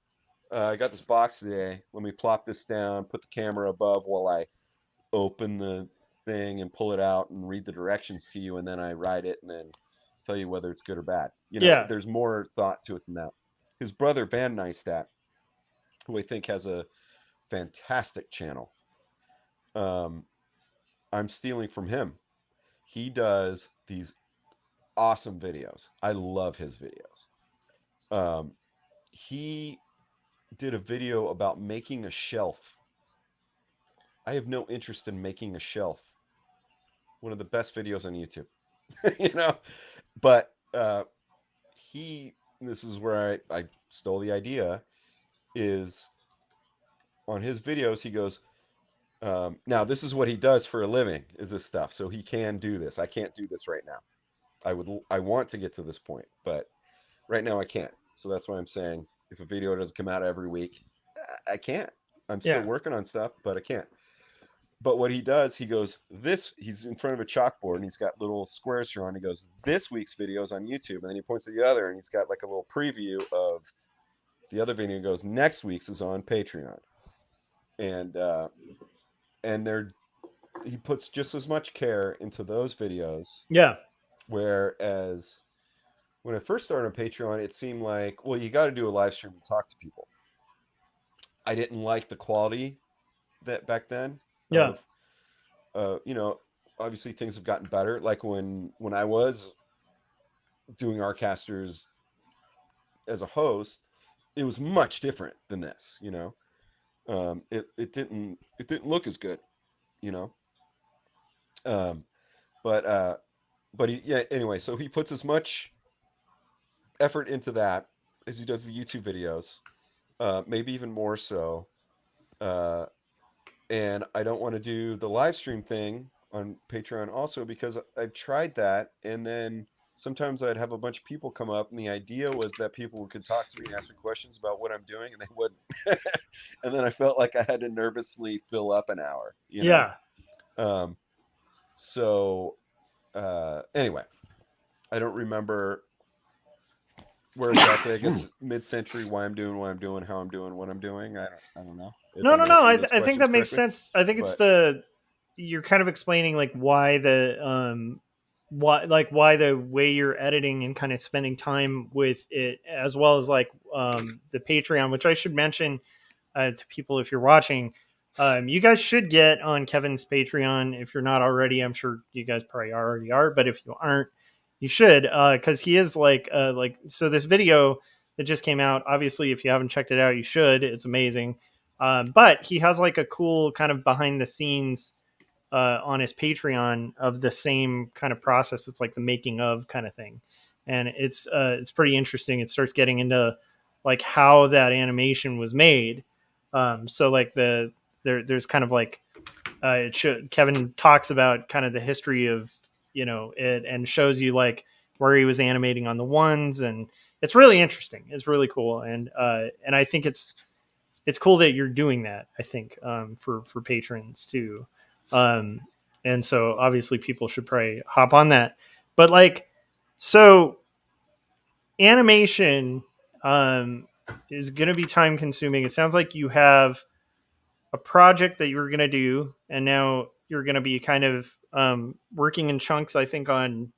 I got this box today. Let me plop this down, put the camera above while I open the thing and pull it out and read the directions to you, and then I write it and then tell you whether it's good or bad. Yeah. There's more thought to it than that. His brother Van Neistat, who I think has a fantastic channel, um, I'm stealing from him. He does these awesome videos. I love his videos. He did a video about making a shelf. I have no interest in making a shelf. One of the best videos on YouTube, you know. But this is where I stole the idea. Is on his videos he goes, now this is what he does for a living, is this stuff. So he can do this. I can't do this right now. I want to get to this point, but right now I can't. So that's why I'm saying, if a video doesn't come out every week, I can't. I'm still Yeah. working on stuff, but I can't. But what he does, he goes, he's in front of a chalkboard and he's got little squares drawn. He goes, this week's video is on YouTube. And then he points to the other and he's got like a little preview of the other video. He goes, next week's is on Patreon. And he puts just as much care into those videos. Yeah. Whereas when I first started on Patreon, it seemed like, well, you got to do a live stream and talk to people. I didn't like the quality that back then. Yeah. Obviously things have gotten better. Like when I was doing Artcasters as a host, it was much different than this. It didn't look as good. But anyway, so he puts as much effort into that as he does the YouTube videos, maybe even more so. And I don't want to do the live stream thing on Patreon also, because I've tried that, and then sometimes I'd have a bunch of people come up, and the idea was that people could talk to me and ask me questions about what I'm doing, and they wouldn't. And then I felt like I had to nervously fill up an hour. Yeah. Anyway, I don't remember where exactly. I guess mid-century, why I'm doing what I'm doing, how I'm doing what I'm doing. I don't know. No. I think that makes sense. I think it's you're kind of explaining like why the way you're editing and kind of spending time with it, as well as like the Patreon, which I should mention to people if you're watching. You guys should get on Kevin's Patreon if you're not already. I'm sure you guys probably already are, but if you aren't, you should, because he is so this video that just came out, obviously if you haven't checked it out, you should. It's amazing. But he has like a cool kind of behind the scenes on his Patreon of the same kind of process. It's like the making of kind of thing, and it's pretty interesting. It starts getting into like how that animation was made. So like there's kind of like Kevin talks about kind of the history of it, and shows you like where he was animating on the ones, and it's really interesting. It's really cool, and I think it's cool that you're doing that. I think for patrons too, and so obviously people should probably hop on that. But like, so animation is going to be time consuming. It sounds like you have a project that you were going to do, and now you're going to be kind of working in chunks, I think, on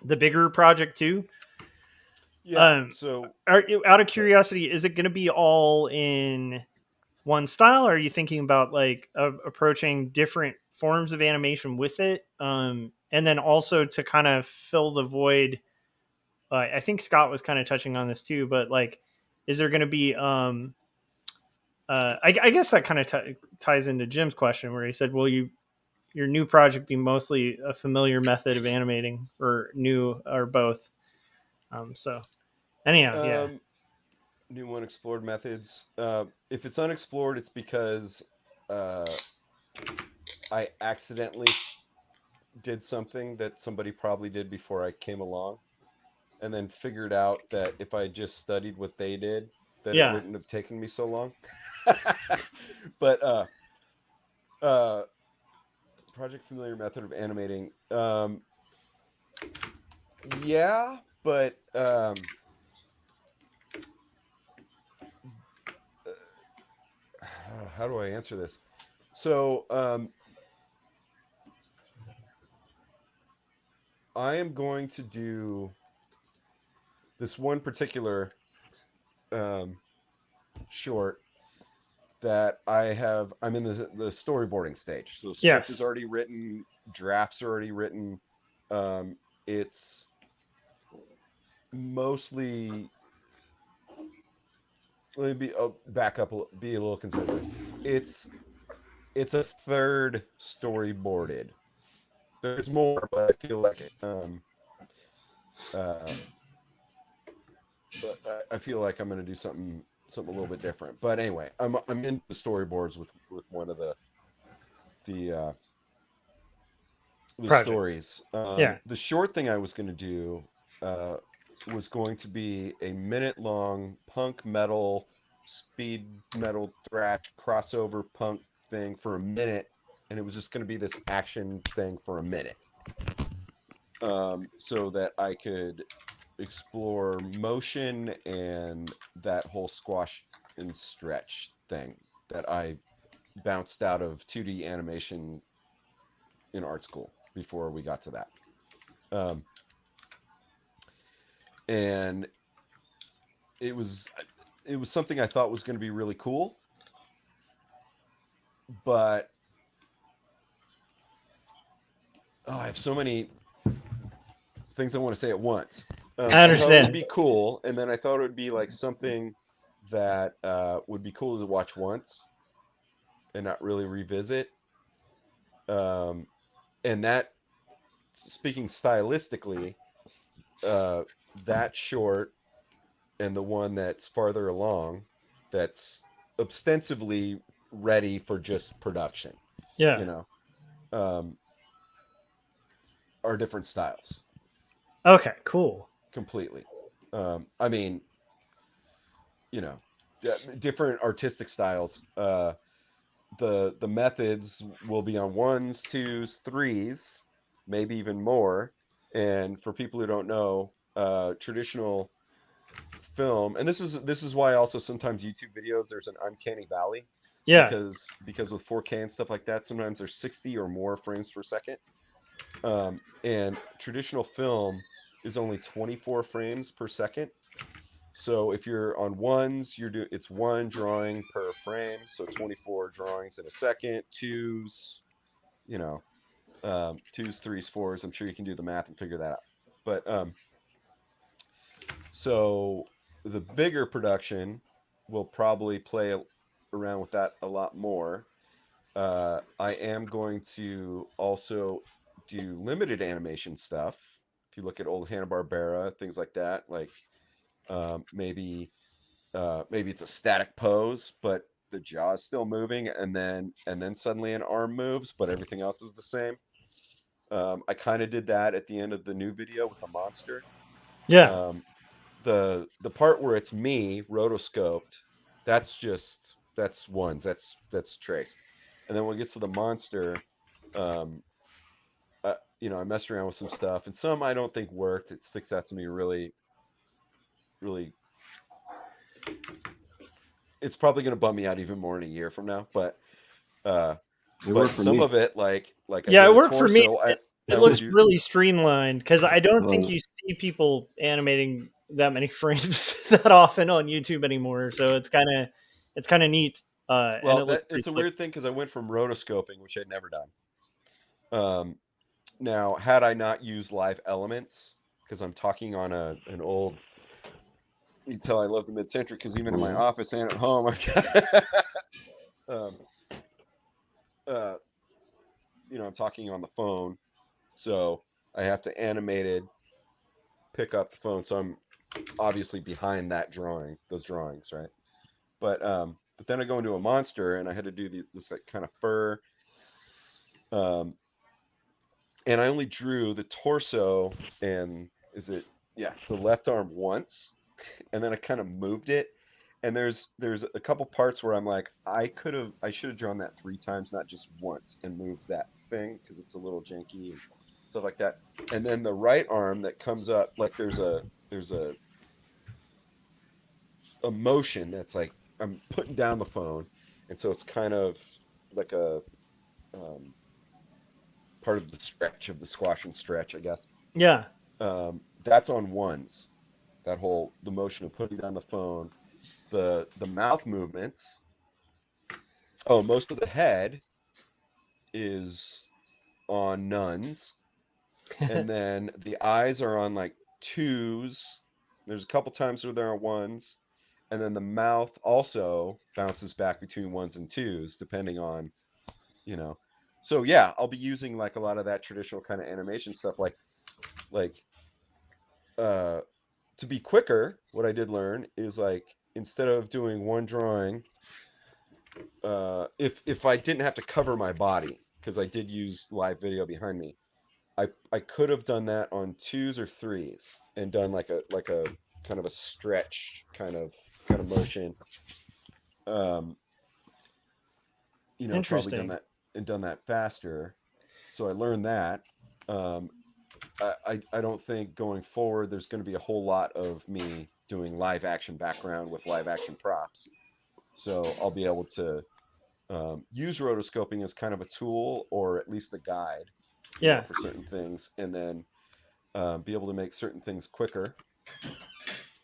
the bigger project too. Yeah. Out of curiosity, is it going to be all in one style, or are you thinking about like approaching different forms of animation with it? And then also to kind of fill the void. I think Scott was kind of touching on this too, but like, is there going to be I guess that kind of ties into Jim's question where he said, will your new project be mostly a familiar method of animating, or new, or both? So anyhow, yeah. New unexplored methods. If it's unexplored, it's because I accidentally did something that somebody probably did before I came along, and then figured out that if I just studied what they did, that it Yeah. wouldn't have taken me so long. But project familiar method of animating. Yeah, but how do I answer this? So I am going to do this one particular short that I'm in the storyboarding stage. So the script is Yes. already written, drafts are already written. It's mostly, let me back up, be a little conservative. It's a third storyboarded. There's more, but I feel like but I feel like I'm going to do something a little bit different. But anyway, I'm into the storyboards with one of the stories. Yeah. The short thing I was going to do was going to be a minute-long punk metal, speed metal thrash crossover punk thing for a minute, and it was just going to be this action thing for a minute, so that I could explore motion and that whole squash and stretch thing that I bounced out of 2D animation in art school before we got to that. And it was something I thought was going to be really cool, but I have so many things I want to say at once. I understand. I thought it would be cool, and then I thought it would be like something that would be cool to watch once and not really revisit. And that, speaking stylistically, that short and the one that's farther along, that's ostensibly ready for just production, Yeah. you know, are different styles. Okay, cool. Completely. I mean, different artistic styles. The methods will be on 1s, 2s, 3s, maybe even more. And for people who don't know, traditional film, and this is why also sometimes YouTube videos, there's an uncanny valley. Yeah. Because with 4K and stuff like that, sometimes there's 60 or more frames per second. And traditional film is only 24 frames per second. So if you're on 1s, it's 1 drawing per frame, so 24 drawings in a second. 2s, 2s, 3s, 4s. I'm sure you can do the math and figure that out. But so the bigger production will probably play around with that a lot more. I am going to also do limited animation stuff. If you look at old Hanna-Barbera, things like that, like maybe it's a static pose, but the jaw is still moving, and then suddenly an arm moves, but everything else is the same. I kind of did that at the end of the new video with the monster. Yeah. The part where it's me rotoscoped, that's 1s, that's traced. And then when it gets to the monster, I messed around with some stuff, and some I don't think worked. It sticks out to me really, really. It's probably going to bum me out even more in a year from now, but some of it, like yeah, it worked for me. It looks do... really streamlined, because I don't think you see people animating that many frames that often on YouTube anymore. So it's kind of neat And Well, it looks that pretty it's a slick. weird thing because I went from rotoscoping, which I'd never done. Now, had I not used live elements, because I'm talking on an old, you tell I love the mid-century because even in my office and at home, I've got, um, uh, I'm talking on the phone, so I have to animated pick up the phone. So I'm obviously behind that those drawings, right? But then I go into a monster and I had to do this like kind of fur, um, and I only drew the torso and the left arm once, and then I kind of moved it. And there's a couple parts where I'm like, I should have drawn that 3 times, not just once, and moved that thing because it's a little janky and stuff like that. And then the right arm that comes up, like there's a motion that's like I'm putting down the phone, and so it's kind of like a um, part of the stretch of the squash and stretch, I guess. Yeah. That's on ones. The motion of putting down the phone, the mouth movements. Oh, most of the head is on nuns, and then the eyes are on like twos. There's a couple times where they're on ones, and then the mouth also bounces back between ones and twos, depending on, you know. So yeah, I'll be using like a lot of that traditional kind of animation stuff, like uh, to be quicker. What I did learn is like instead of doing one drawing, if I didn't have to cover my body because I did use live video behind me, I could have done that on twos or threes and done like a kind of a stretch kind of motion. Um, probably done Interesting. that and done that faster. So I learned that. Um, I don't think going forward there's going to be a whole lot of me doing live action background with live action props. So I'll be able to use rotoscoping as kind of a tool or at least a guide, Yeah. for certain things, and then be able to make certain things quicker.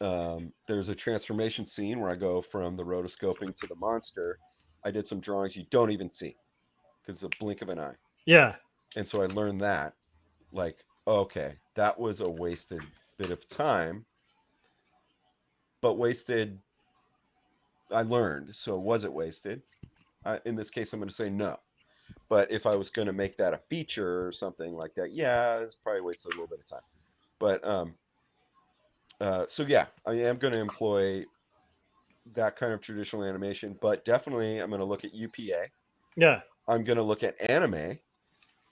There's a transformation scene where I go from the rotoscoping to the monster. I did some drawings you don't even see because it's a blink of an eye. Yeah. And so I learned that, like, okay, that was a wasted bit of time, but wasted, I learned. So was it wasted? In this case, I'm going to say no. But if I was going to make that a feature or something like that, yeah, it's probably wasted a little bit of time. But so yeah, I am going to employ that kind of traditional animation, but definitely I'm going to look at UPA. Yeah. I'm going to look at anime,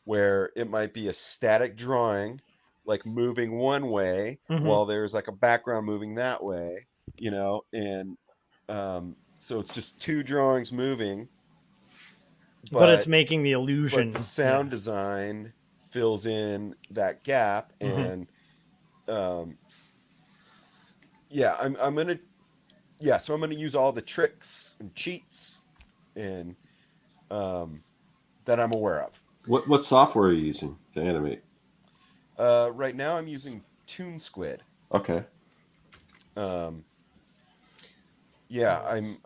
where it might be a static drawing, like moving one way Hmm. while there's like a background moving that way, and so it's just two drawings moving, But it's but making the but illusion. the Yeah. sound design fills in that gap, Hmm. and um, yeah, I'm gonna so I'm gonna use all the tricks and cheats and um, that I'm aware of. What software are you using to animate? Right now, I'm using Toon Squid. Okay. Um, yeah, Nice.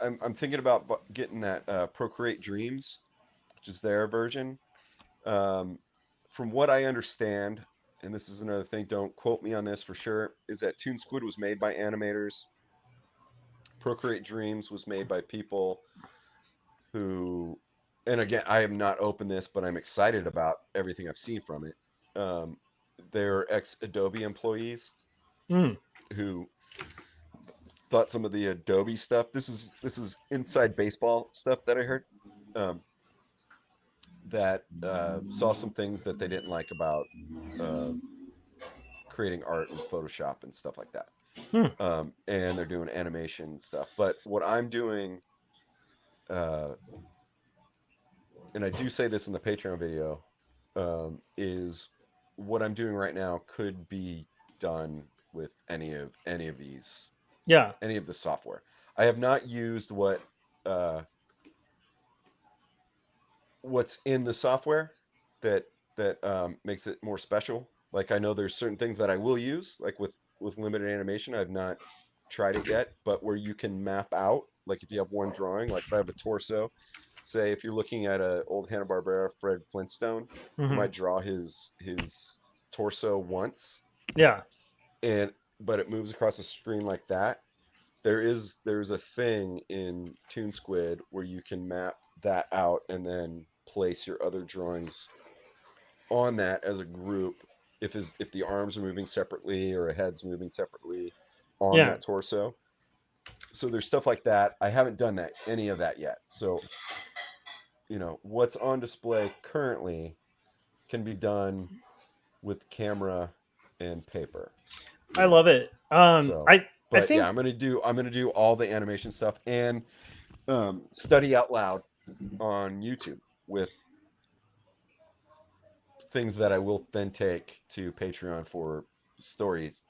I'm thinking about getting that Procreate Dreams, which is their version. Um, from what I understand, and this is another thing, don't quote me on this for sure, is that Toon Squid was made by animators. Procreate Dreams was made by people who, and again, I am not open this, but I'm excited about everything I've seen from it. Um, they're ex Adobe employees Mm. who thought some of the Adobe stuff. This is inside baseball stuff that I heard. Um, that saw some things that they didn't like about uh, creating art in Photoshop and stuff like that. Hmm. And they're doing animation stuff. But what I'm doing, uh, and I do say this in the Patreon video, is what I'm doing right now could be done with any of Yeah. the software. I have not used what's in the software that makes it more special. Like I know there's certain things that I will use, like with limited animation. I've not tried it yet, but where you can map out like if you have one drawing, like if I have a torso, say if you're looking at a old Hanna-Barbera Fred Flintstone, you Hmm. might draw his torso once, Yeah. but it moves across the screen like that. There's a thing in Toon Squid where you can map that out and then place your other drawings on that as a group if the arms are moving separately or a head's moving separately on Yeah. that torso. So there's stuff like that. I haven't done any of that yet. So, what's on display currently can be done with camera and paper. I love it. So, I but yeah, think I'm gonna do all the animation stuff and study out loud on YouTube with things that I will then take to Patreon for stories,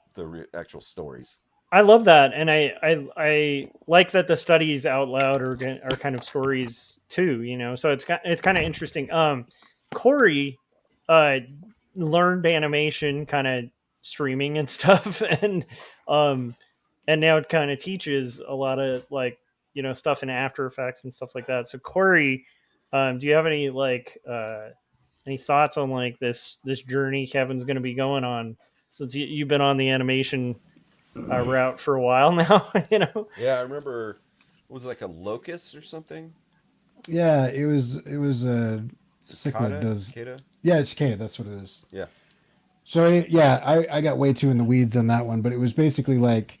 actual stories. I love that, and I like that the studies out loud are kind of stories too. So it's kind of interesting. Corey, uh, learned animation, kind of streaming and stuff, um, and now it kind of teaches a lot of like stuff in After Effects and stuff like that. So Corey, do you have any thoughts on like this journey Kevin's going to be going on since you've been on the animation route for a while now? Yeah, I remember. Was it like a locust or something? Yeah, it was a cichlid Cicada? does. Cicada? Yeah, it's cicada. That's what it is. Yeah. So yeah, I got way too in the weeds on that one, but it was basically like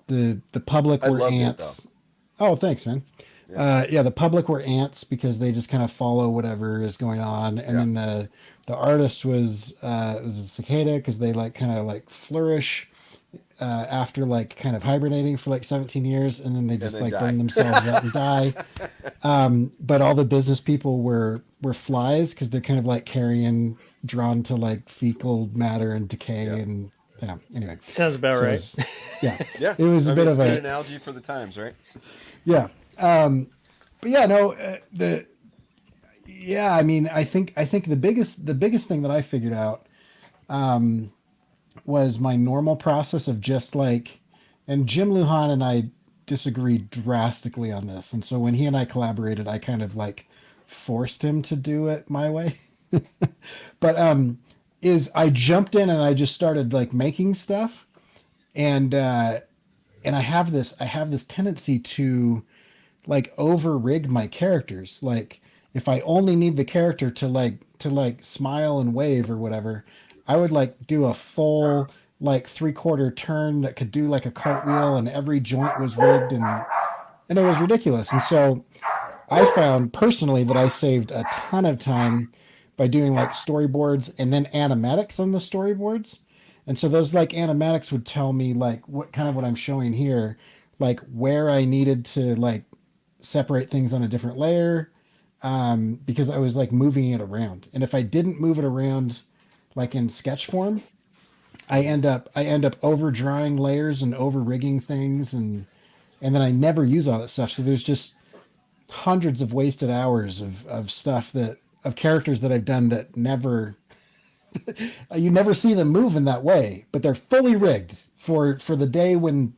the public I were loved it though. ants. Oh, thanks, man. Yeah. Yeah, the public were ants because they just kind of follow whatever is going on, and Yeah. then the artist was a cicada because they like kind of like flourish after like kind of hibernating for like 17 years, and then they And just then like die. burn themselves out and die. But all the business people were flies because they're kind of like carrion drawn to like fecal matter and decay Yeah. and yeah. Anyway, Sounds about so right. yeah, Yeah. it was a I bit mean, of it's a a good analogy for the times, right? yeah. But yeah, no, yeah. I mean, I think the biggest thing that I figured out was my normal process of just like, and Jim Lujan and I disagreed drastically on this, and so when he and I collaborated, I kind of like forced him to do it my way. But is I jumped in and I just started like making stuff, and I have this tendency to like over rig my characters. Like if I only need the character to like smile and wave or whatever, I would like do a full like 3/4 turn that could do like a cartwheel and every joint was rigged and it was ridiculous. And so I found personally that I saved a ton of time by doing like storyboards and then animatics on the storyboards. And so those like animatics would tell me like what I'm showing here, like where I needed to like separate things on a different layer, because I was like moving it around. And if I didn't move it around like in sketch form, I end up over drawing layers and over rigging things, and then I never use all that stuff. So there's just hundreds of wasted hours of stuff that of characters that I've done that never you never see them move in that way, but they're fully rigged for the day when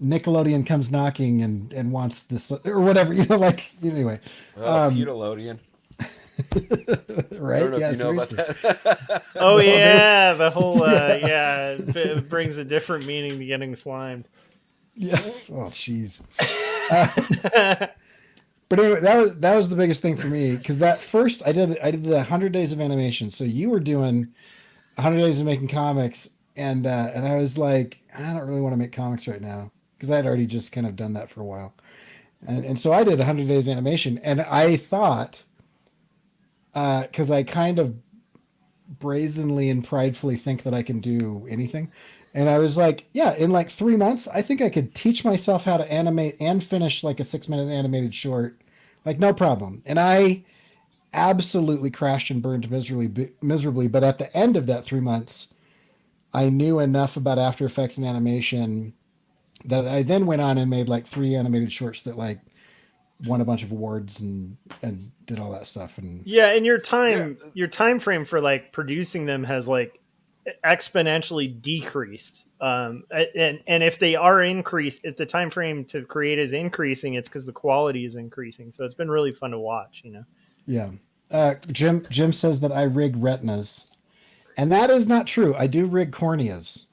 Nickelodeon comes knocking and wants this or whatever, like anyway. Pewdilodeon. Right? I don't know Yeah, if you know seriously. about that. Oh No, yeah, the whole it brings a different meaning to getting slimed. Yeah. Oh, jeez. But anyway, that was the biggest thing for me because that first I did the 100 days of animation. So you were doing 100 days of making comics, and I was like, I don't really want to make comics right now because I had already just kind of done that for a while, and so I did 100 days of animation, and I thought because I kind of brazenly and pridefully think that I can do anything. And I was like, yeah, in like 3 months, I think I could teach myself how to animate and finish like a 6-minute animated short, like no problem. And I absolutely crashed and burned miserably. But at the end of that 3 months, I knew enough about After Effects and animation that I then went on and made like 3 animated shorts that like won a bunch of awards and did all that stuff. And Yeah, and your time frame for like producing them has like exponentially decreased And if they are increased, if the time frame to create is increasing, it's because the quality is increasing. So it's been really fun to watch. Yeah. Jim says that I rig retinas, and that is not true. I do rig corneas,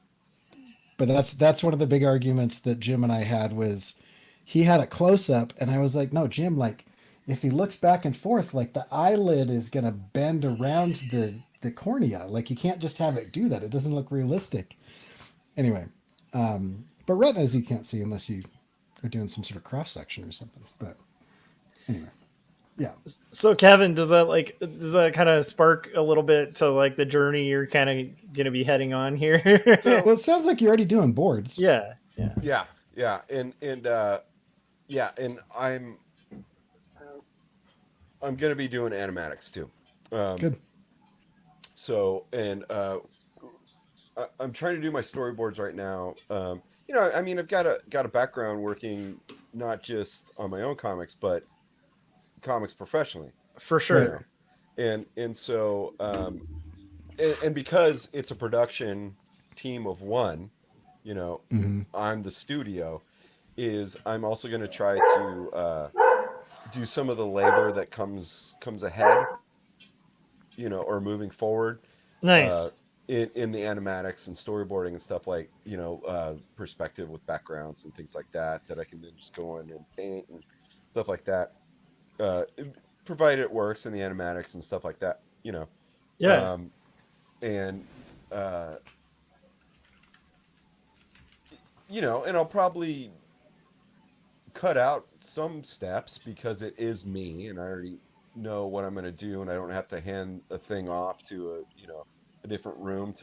but that's one of the big arguments that Jim and I had was he had a close up, and I was like, no, Jim, like if he looks back and forth, like the eyelid is gonna bend around the cornea. Like you can't just have it do that. It doesn't look realistic. Anyway, but retinas you can't see unless you are doing some sort of cross section or something. But anyway, yeah. So Kevin, does that kind of spark a little bit to like the journey you're kind of going to be heading on here? Well, it sounds like you're already doing boards. Yeah. And I'm going to be doing animatics too. Good. So, and I'm trying to do my storyboards right now. I mean, I've got a background working not just on my own comics, but comics professionally. For sure. And so, and because it's a production team of one, I'm the studio, I'm also going to try to do some of the labor that comes ahead, or moving forward. Nice. In the animatics and storyboarding and stuff like, perspective with backgrounds and things like that I can then just go in and paint and stuff like that. Provided it works in the animatics and stuff like that, Yeah. And and I'll probably cut out some steps because it is me and I already know what I'm going to do and I don't have to hand a thing off to a different room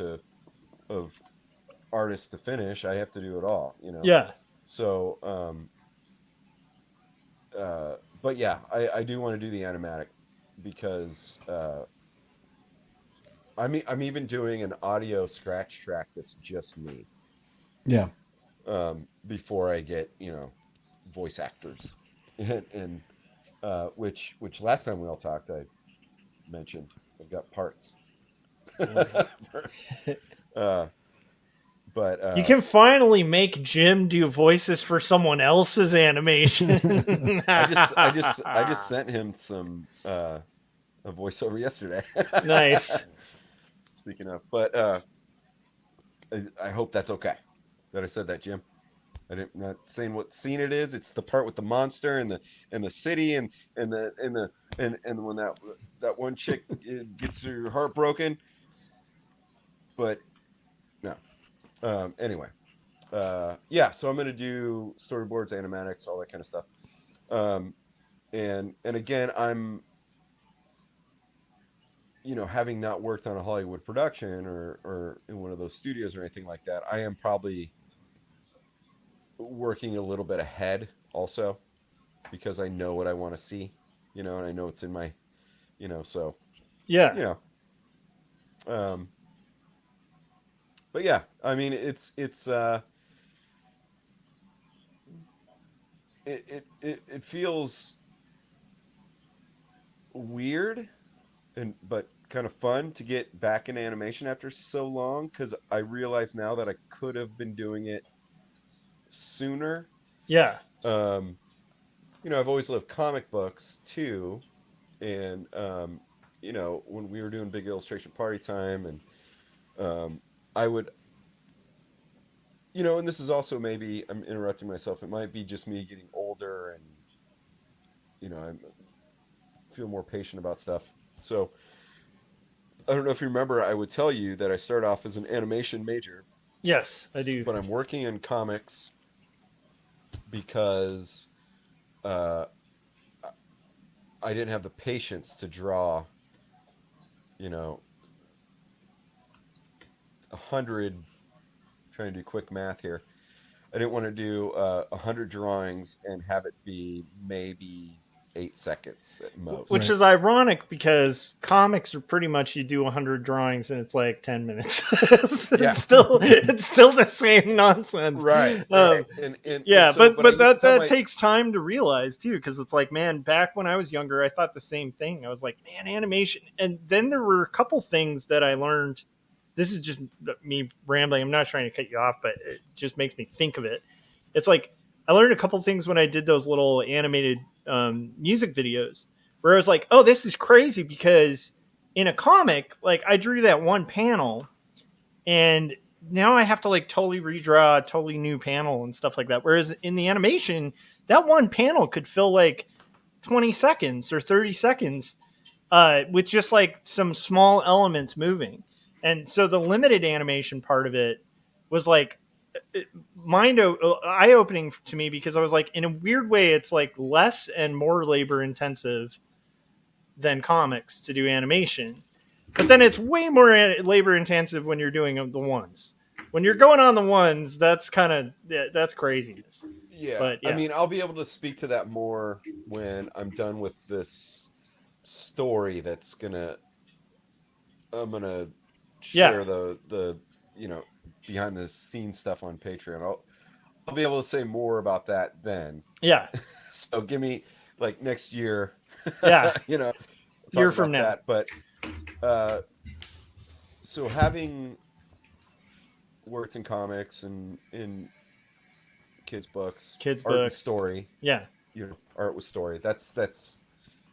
of artists to finish. I have to do it all, Yeah. So, but yeah, I do want to do the animatic because I'm even doing an audio scratch track that's just me. Yeah. Before I get voice actors, and which last time we all talked, I mentioned I've got parts. But you can finally make Jim do voices for someone else's animation. I just sent him some a voiceover yesterday. Nice. Speaking of, but I hope that's okay that I said that, Jim. I'm not saying what scene it is. It's the part with the monster and the city and when that one chick gets her heart broken. But no. Anyway. Yeah, so I'm gonna do storyboards, animatics, all that kind of stuff. And again, I'm having not worked on a Hollywood production or in one of those studios or anything like that, I am probably working a little bit ahead also because I know what I want to see, and I know it's in my, so Yeah. But yeah, I mean, it's it feels weird but kind of fun to get back in animation after so long because I realize now that I could have been doing it sooner. Yeah. I've always loved comic books too, and when we were doing Big Illustration Party Time, and I would, and this is also maybe I'm interrupting myself. It might be just me getting older, and I feel more patient about stuff. So I don't know if you remember, I would tell you that I started off as an animation major. Yes, I do. But I'm working in comics because I didn't have the patience to draw, 100. Trying to do quick math here. I didn't want to do 100 drawings and have it be maybe 8 seconds at most. Which is ironic because comics are pretty much you do 100 drawings and it's like 10 minutes. it's still the same nonsense. Right. But that takes time to realize too, because it's like, man, back when I was younger, I thought the same thing. I was like, man, animation. And then there were a couple things that I learned this is just me rambling. I'm not trying to cut you off, but it just makes me think of it. It's like I learned a couple things when I did those little animated music videos where I was like, oh, this is crazy because in a comic, like I drew that one panel and now I have to like totally redraw a totally new panel and stuff like that. Whereas in the animation, that one panel could fill like 20 seconds or 30 seconds with just like some small elements moving. And so the limited animation part of it was like eye opening to me because I was like, in a weird way, it's like less and more labor intensive than comics to do animation. But then it's way more labor intensive when you're doing the ones. When you're going on the ones, that's kind of that's craziness. Yeah. But yeah, I mean, I'll be able to speak to that more when I'm done with this story I'm gonna yeah, share the behind the scenes stuff on Patreon. I'll be able to say more about that then. yeah, So give me like next year, yeah. talk Year from about now, that. But uh, so having worked in comics and in kids' books, kids' art and books. story, Yeah, art with story.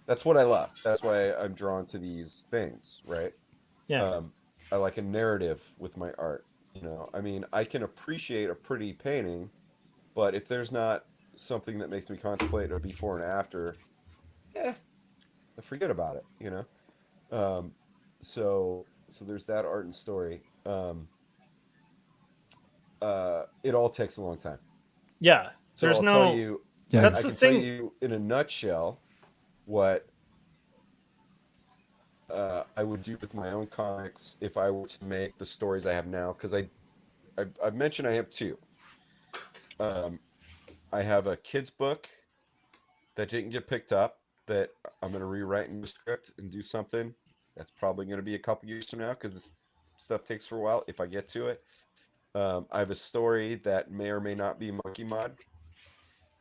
That's what I love. That's why I'm drawn to these things, right? yeah, I like a narrative with my art. I mean, I can appreciate a pretty painting, but if there's not something that makes me contemplate a before and after, eh, forget about it. Um, so there's that art and story. It all takes a long time. yeah. So There's I'll tell no. you, Yeah. That's I the can tell thing. you in a nutshell what I would do with my own comics if I were to make the stories I have now. Because I've mentioned I have two. Um, I have a kids book that didn't get picked up that I'm going to rewrite in the script and do something. That's probably going to be a couple years from now because this stuff takes for a while if I get to it. I have a story that may or may not be Monkey Mod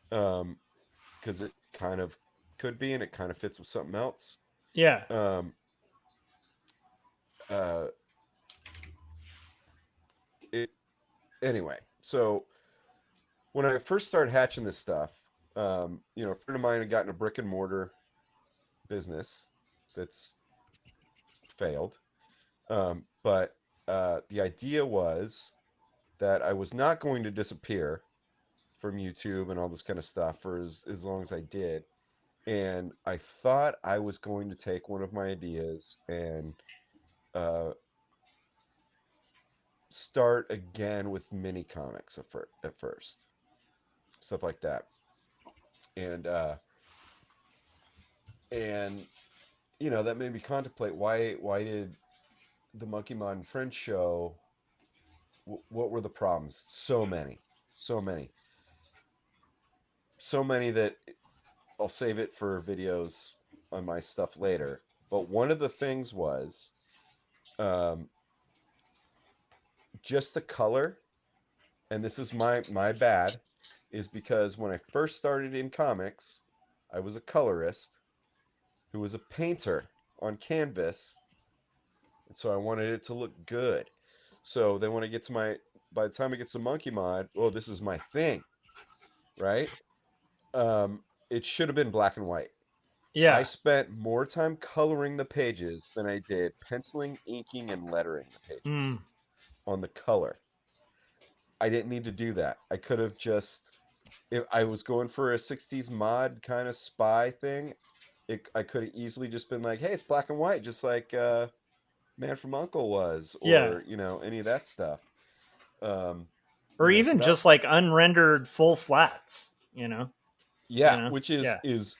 because it kind of could be and it kind of fits with something else. Yeah, Um, uh, it anyway. So when I first started hatching this stuff, a friend of mine had gotten a brick and mortar business that's failed. But the idea was that I was not going to disappear from YouTube and all this kind of stuff for as long as I did. And I thought I was going to take one of my ideas and uh, start again with mini comics at first, stuff like that. And and that made me contemplate why did the Monkey Mod and Friends show? What were the problems? So many, so many that I'll save it for videos on my stuff later. But one of the things was um, just the color, and this is my bad, is because when I first started in comics, I was a colorist who was a painter on canvas, and so I wanted it to look good. So then when I get to by the time I get to Monkey Mod, oh, this is my thing, right? It should have been black and white. I yeah. spent more time coloring the pages than I did penciling, inking, and lettering the pages Mm, on the color. I didn't need to do that. I could have just, if I was going for a 60s mod kind of spy thing, I could have easily just been like, hey, it's black and white, just like Man from Uncle was, yeah. or, any of that stuff. Um, Or so even that, just like unrendered full flats. yeah, which Yeah, is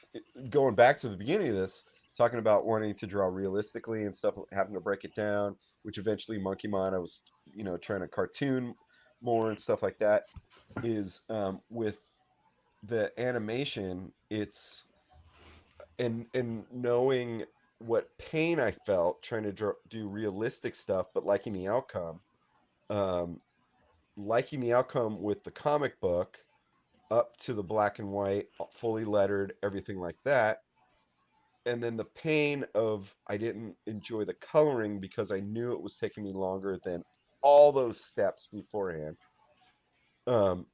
going back to the beginning of this, talking about wanting to draw realistically and stuff, having to break it down, which eventually Monkey Mon, I was, trying to cartoon more and stuff like that, is with the animation, it's and knowing what pain I felt trying to do realistic stuff, but um, liking the outcome with the comic book up to the black and white, fully lettered, everything like that, and then the pain of I didn't enjoy the coloring because I knew it was taking me longer than all those steps beforehand. Um,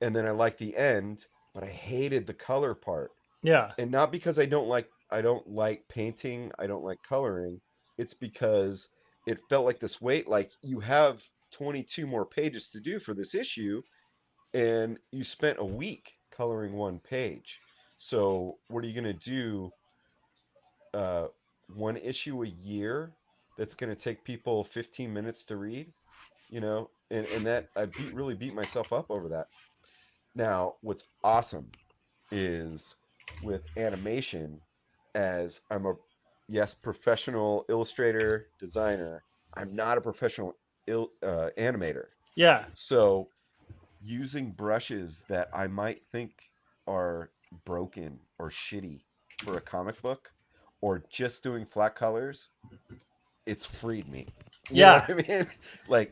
and then I liked the end, but I hated the color part. Yeah. And not because I don't like painting, I don't like coloring. It's because it felt like this weight, like you have 22 more pages to do for this issue, and you spent a week coloring one page. So what are you going to do? Uh, one issue a year that's going to take people 15 minutes to read, you know? And that really beat myself up over that. Now, what's awesome is with animation, as I'm a, yes, professional illustrator, designer, I'm not a professional animator. Yeah. So using brushes that I might think are broken or shitty for a comic book, or just doing flat colors, it's freed me. You know Yeah. what I mean?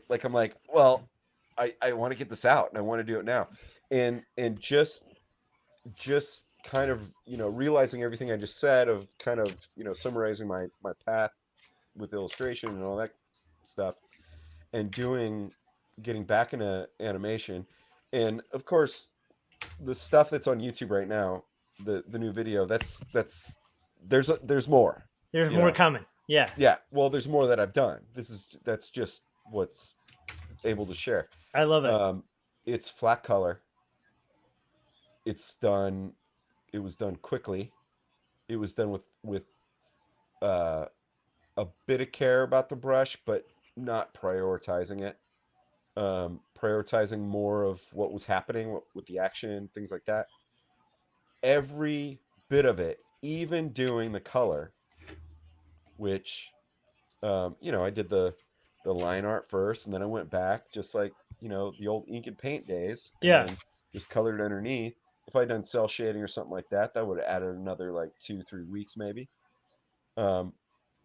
Like I'm like, well, I want to get this out and I want to do it now. And just kind of, you know, realizing everything I just said, of kind of, you know, summarizing my path with illustration and all that stuff, and getting back into animation. And of course, the stuff that's on YouTube right now, the new video, that's there's more, There's you more know. coming. Yeah. Yeah, well, there's more that I've done. That's just what's able to share. I love it. It's flat color. It's done. It was done quickly. It was done with uh, a bit of care about the brush, but not prioritizing it. Prioritizing more of what was happening with the action, things like that. Every bit of it, even doing the color, which you know, I did the line art first, and then I went back, just like, you know, the old ink and paint days, Yeah. and just colored underneath. If I'd done cell shading or something like that, that would have added another like 2-3 weeks maybe. Um,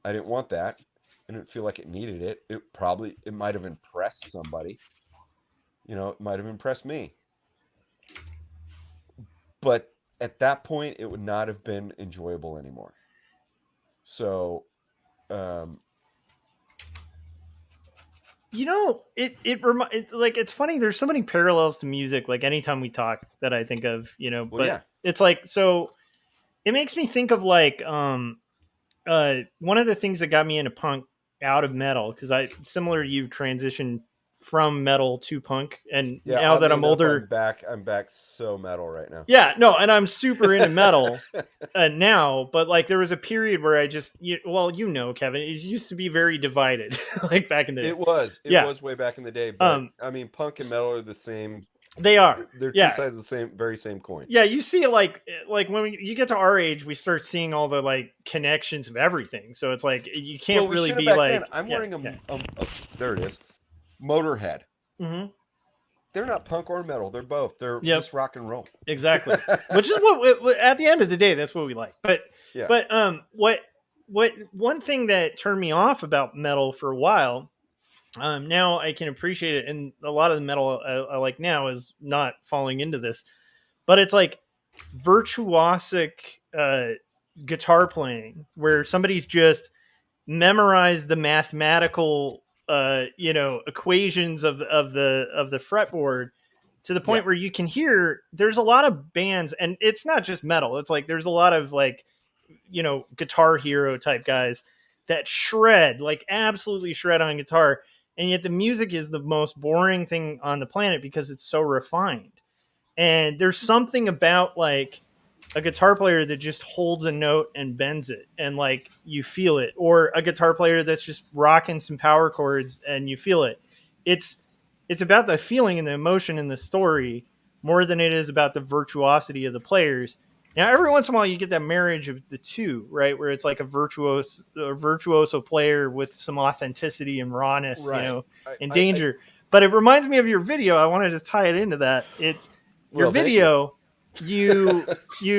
I didn't want that. I didn't feel like it needed it. It might have impressed somebody. You know, it might have impressed me. But at that point, it would not have been enjoyable anymore. So, um, You know, like it's funny. There's so many parallels to music. Like anytime we talk, that I think of, you know. well, But yeah, it's like, so it makes me think of like one of the things that got me into punk out of metal, because I, similar to you, transitioned from metal to punk, and yeah. now that Oddly I'm enough, older, I'm back so metal right now. yeah, no, and I'm super into metal now. But like there was a period where I just, well, you know, Kevin, it used to be very divided, like back in the day. It Yeah. was way back in the day, but Um, I mean, punk and metal are the same. they are. They're two Yeah. sides of the very same coin. Yeah, you see, like when you get to our age, we start seeing all the like connections of everything. So it's like you can't Well, we really should have be back like, then. I'm wearing there it is, Motorhead. Mm-hmm. They're not punk or metal. They're both. They're Yep. just rock and roll. Exactly. Which is what at the end of the day, that's what we like. But Yeah. but what one thing that turned me off about metal for a while, now I can appreciate it, and a lot of the metal I like now is not falling into this, but it's like virtuosic guitar playing, where somebody's just memorized the mathematical equations of the fretboard, to the point Yeah. where you can hear there's a lot of bands, and it's not just metal, it's like there's a lot of like, Guitar Hero type guys that shred, like absolutely shred on guitar, and yet the music is the most boring thing on the planet because it's so refined. And there's something about like a guitar player that just holds a note and bends it, and like you feel it, or a guitar player that's just rocking some power chords and you feel it. It's about the feeling and the emotion in the story more than it is about the virtuosity of the players. Now, every once in a while, you get that marriage of the two, right? Where it's like a virtuoso player with some authenticity and rawness, Right. and danger. But it reminds me of your video. I wanted to tie it into that. It's your video. You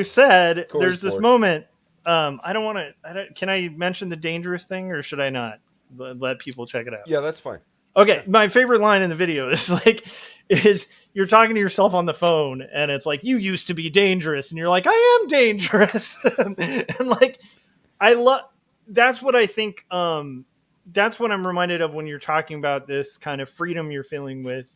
said there's this moment. I don't want to. Can I mention the dangerous thing, or should I not let people check it out? Yeah, that's fine. Okay, my favorite line in the video is you're talking to yourself on the phone, and it's like, you used to be dangerous, and you're like, I am dangerous. And like, I love that's what I think that's what I'm reminded of when you're talking about this kind of freedom you're feeling with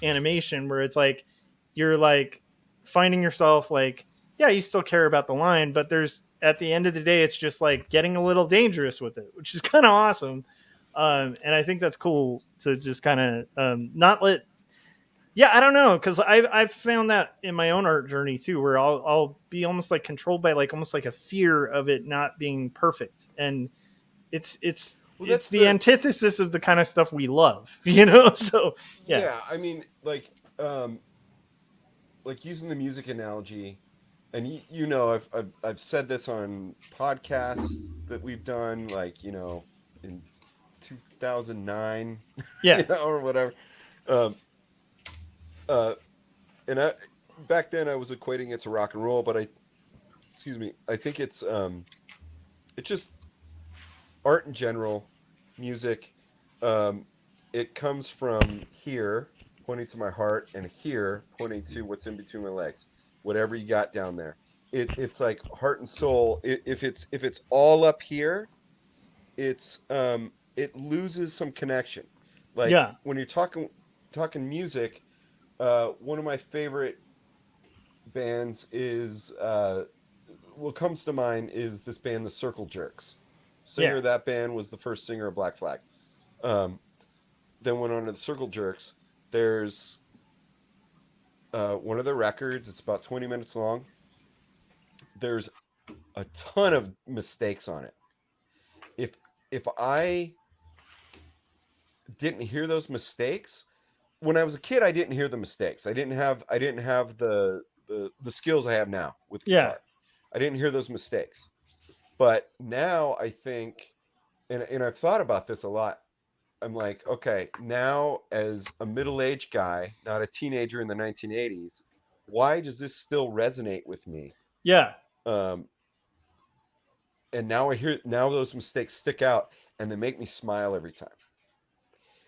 animation, where it's like you're like finding yourself like, yeah, you still care about the line, but there's at the end of the day it's just like getting a little dangerous with it, which is kind of awesome. And I think that's cool to just kind of not let yeah, I don't know, because I've found that in my own art journey too, where I'll be almost like controlled by like almost like a fear of it not being perfect, and Well, it's that's the the antithesis of the kind of stuff we love, you know. So yeah, yeah. I mean, like using the music analogy, and you know, I've said this on podcasts that we've done, like in 2009, yeah, or whatever. Um, uh, and I back then I was equating it to rock and roll, but excuse me, I think it's just art in general, music. Um, it comes from here pointing to my heart and here pointing to what's in between my legs. Whatever you got down there. It's like heart and soul. If it's all up here, it loses some connection. Like yeah, when you're talking music, one of my favorite bands is what comes to mind is this band, the Circle Jerks. Singer yeah, of that band was the first singer of Black Flag. Um, then went on to the Circle Jerks. There's one of their records. It's about 20 minutes long. There's a ton of mistakes on it. If if I didn't hear those mistakes when I was a kid, I didn't hear the mistakes. I didn't have the skills I have now with yeah, guitar. I didn't hear those mistakes. But now I think, and I've thought about this a lot. I'm like, okay, now as a middle-aged guy, not a teenager in the 1980s, why does this still resonate with me? yeah, Um, and now those mistakes stick out and they make me smile every time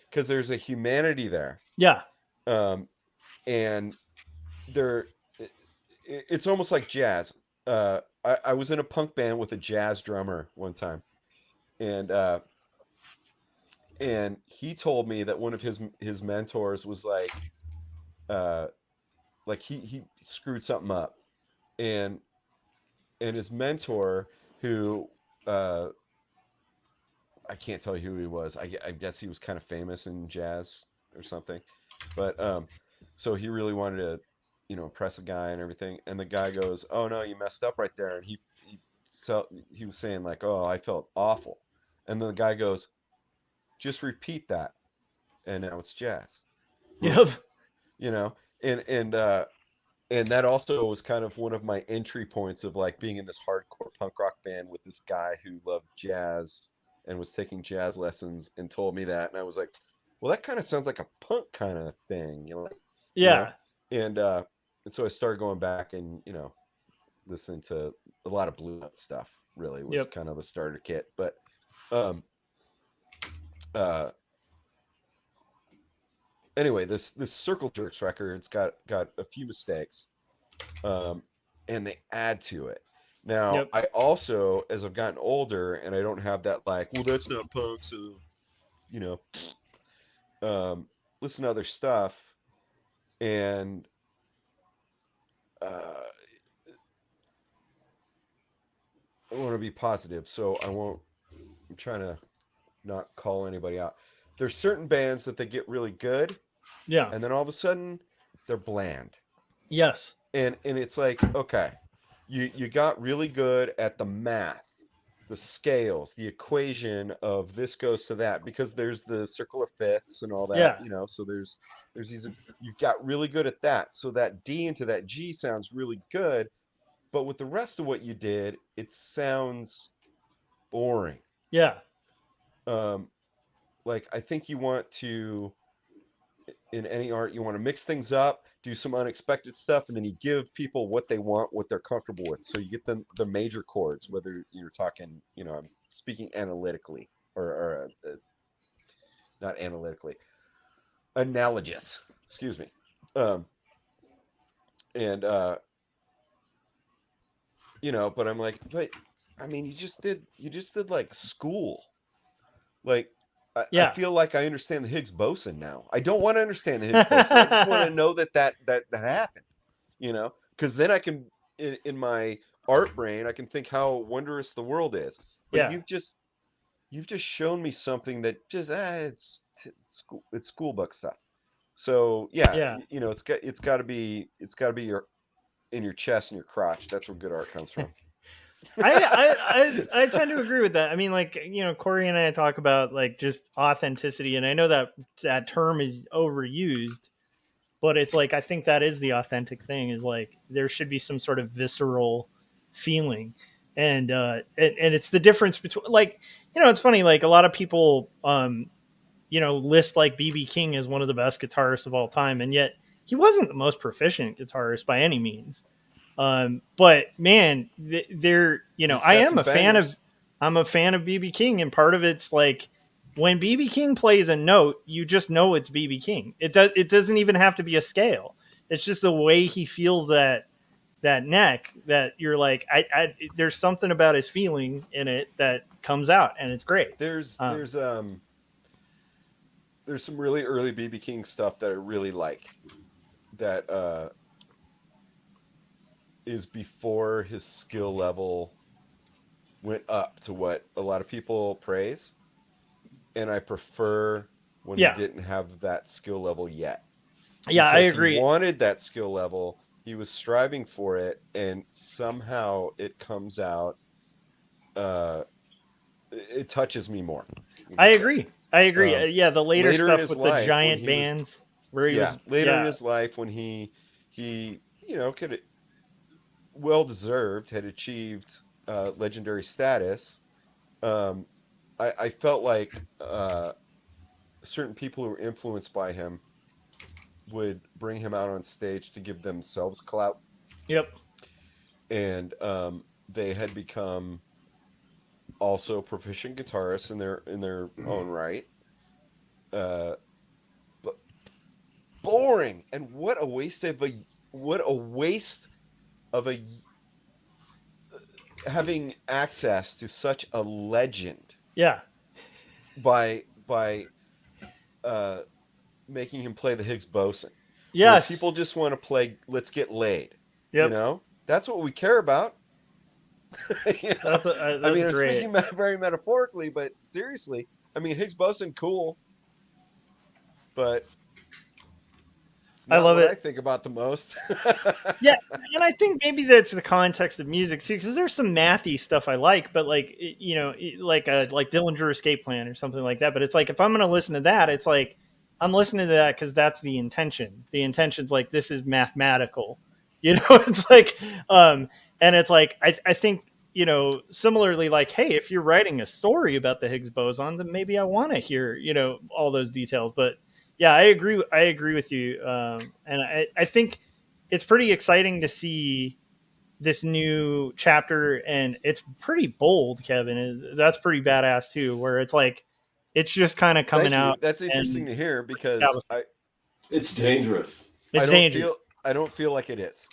because there's a humanity there. yeah, Um, and there, it's almost like jazz. I was in a punk band with a jazz drummer one time, and he told me that one of his mentors was uh, like he screwed something up, and his mentor, who uh, I can't tell you who he was. I guess he was kind of famous in jazz or something, but so he really wanted to, impress a guy and everything. And the guy goes, "Oh no, you messed up right there." And he was saying like, "Oh, I felt awful," and then the guy goes, "Just repeat that," and now it's jazz. Boom. yep, You know, and and that also was kind of one of my entry points of like being in this hardcore punk rock band with this guy who loved jazz and was taking jazz lessons and told me that, and I was like, well, that kind of sounds like a punk kind of thing, you know, yeah, and so I started going back and listening to a lot of blue Note stuff. Really was yep, kind of the starter kit, but um uh anyway, this Circle Jerks record, it's got a few mistakes, um, and they add to it. Now, yep, I also, as I've gotten older, and I don't have that like, well, that's not punk, so you know, listen to other stuff, and uh, I want to be positive, so I won't. I'm trying to not call anybody out. There's certain bands that they get really good, yeah, and then all of a sudden, they're bland. yes, And it's like, okay, you got really good at the math, the scales, the equation of this goes to that, because there's the circle of fifths and all that, yeah, so there's these, you got really good at that, so that D into that G sounds really good, but with the rest of what you did, it sounds boring. yeah, um like, I think you want to, in any art, you want to mix things up, do some unexpected stuff, and then you give people what they want, what they're comfortable with. So you get the major chords, whether you're talking, I'm speaking analytically, or not analytically, analogous. Excuse me. Um, and but I'm like, but I mean, you just did like school. Like, I Yeah, feel like I understand the Higgs boson now. I don't want to understand the Higgs boson. I just want to know that happened, because then I can, in my art brain, I can think how wondrous the world is. But yeah, you've just shown me something that just it's school book stuff. So yeah, yeah. it's got to be your in your chest and your crotch. That's where good art comes from. I tend to agree with that. I mean, like, Corey and I talk about like just authenticity, and I know that that term is overused, but it's like I think that is the authentic thing. Is like there should be some sort of visceral feeling, and it's the difference between like it's funny, like a lot of people list like BB King as one of the best guitarists of all time, and yet he wasn't the most proficient guitarist by any means. But man, they're He's I got am some a fan of bangers. I'm a fan of BB King, and part of it's like when BB King plays a note, you just know it's BB King. It doesn't even have to be a scale. It's just the way he feels that neck that you're like there's something about his feeling in it that comes out, and it's great. There's Um, there's there's some really early BB King stuff that I really like that is before his skill level went up to what a lot of people praise, and I prefer when he yeah, didn't have that skill level yet, yeah, I because he agree. wanted that skill level, he was striving for it, and somehow it comes out. Uh, it touches me more. You I could say. agree. I agree. Um, Yeah, the later later in stuff his with the life, when giant he was bands where he yeah, was, later in yeah, his life when he could well deserved had achieved legendary status. Um, I felt like certain people who were influenced by him would bring him out on stage to give themselves clout, yep, and they had become also proficient guitarists in their own right. Uh, but boring, and what a waste of a having access to such a legend yeah, by uh, making him play the Higgs boson, when yes, people just want to play "Let's Get Laid." yep. That's what we care about. I That's mean, I'm great. speaking very metaphorically, but seriously, I mean, Higgs boson cool, but it's I not love what I it. think about the most. Yeah, and I think maybe that's the context of music too, because there's some mathy stuff I like, but like like Dillinger Escape Plan or something like that. But it's like if I'm going to listen to that, it's like I'm listening to that because that's the intention. The intention's like this is mathematical, It's like, and it's like I think similarly, like hey, if you're writing a story about the Higgs boson, then maybe I want to hear all those details. But yeah, I agree. I agree with you, and I think it's pretty exciting to see this new chapter, and it's pretty bold, Kevin. That's pretty badass too, where it's like it's just kind of coming Thank you. out That's interesting and to hear because It's dangerous. I it's don't dangerous. feel I don't feel like it is.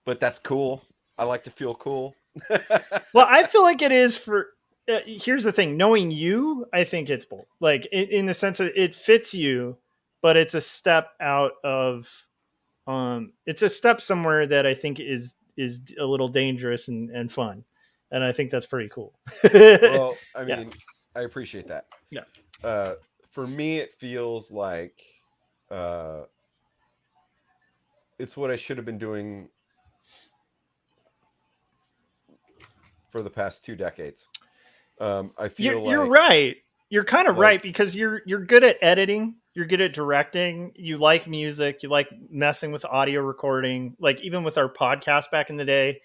But that's cool. I like to feel cool. Well, I feel like it is for here's the thing, knowing you, I think it's bold, like in the sense that it fits you, but it's a step out of it's a step somewhere that I think is a little dangerous and fun, and I think that's pretty cool. Well, I Yeah, mean, I appreciate that. yeah. Uh, for me, it feels like uh, it's what I should have been doing for the past 2 decades. I feel You're like right. You're kind of right like because you're good at editing. You're good at directing. You like music. You like messing with audio recording. Like even with our podcast back in the day,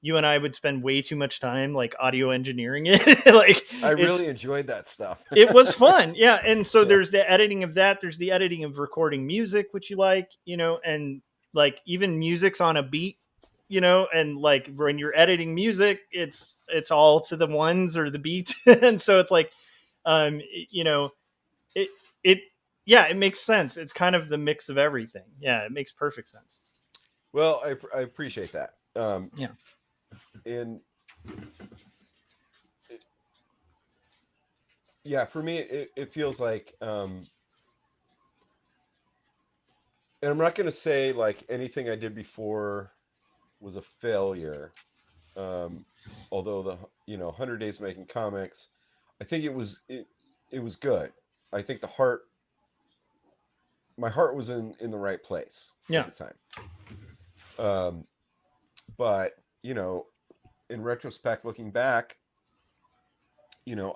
you and I would spend way too much time like audio engineering it. Like I it's really enjoyed that stuff. it was fun. Yeah. And so Yeah, there's the editing of that. There's the editing of recording music, which you like, and like even music's on a beat, and like when you're editing music, it's all to the ones or the beat. And so it's like, um, you know, it, it, yeah, it makes sense. It's kind of the mix of everything. Yeah. It makes perfect sense. well, I appreciate that. Yeah. And yeah, for me, it feels like, and I'm not going to say like anything I did before was a failure. Although the 100 Days Making Comics, I think it was good. I think my heart was in the right place Yeah. at the time. But in retrospect, looking back,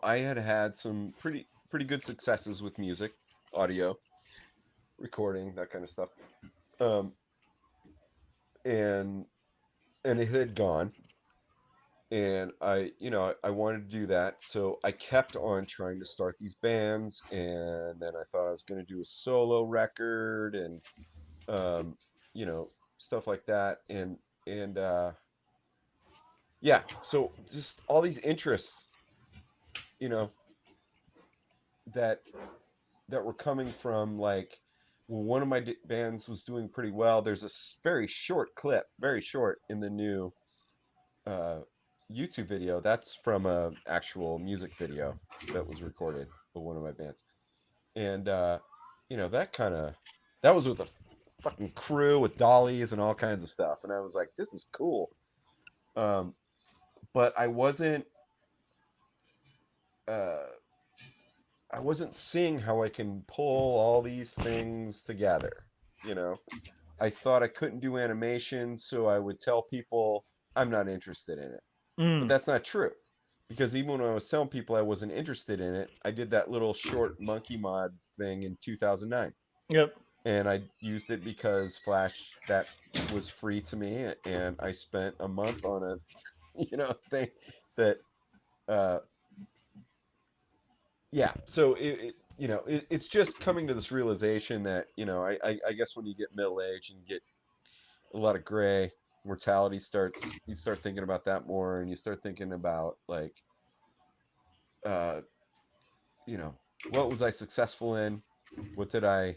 I had some pretty good successes with music, audio, recording, that kind of stuff. And it had gone, and I wanted to do that, so I kept on trying to start these bands, and then I thought I was going to do a solo record, and stuff like that, and yeah, so just all these interests, you know that were coming from, like, well, one of my bands was doing pretty well. There's a very short clip, very short, in the new YouTube video. That's from a actual music video that was recorded for one of my bands. And that was with a fucking crew with dollies and all kinds of stuff. And I was like, this is cool. But I wasn't seeing how I can pull all these things together. I thought I couldn't do animation, so I would tell people I'm not interested in it. But that's not true, because even when I was telling people I wasn't interested in it, I did that little short monkey mod thing in 2009. Yep. And I used it because Flash, that was free to me, and I spent a month on a thing that yeah, so it's just coming to this realization that I guess when you get middle age and get a lot of gray, mortality starts. You start thinking about that more, and you start thinking about, like, what was I successful in? What did I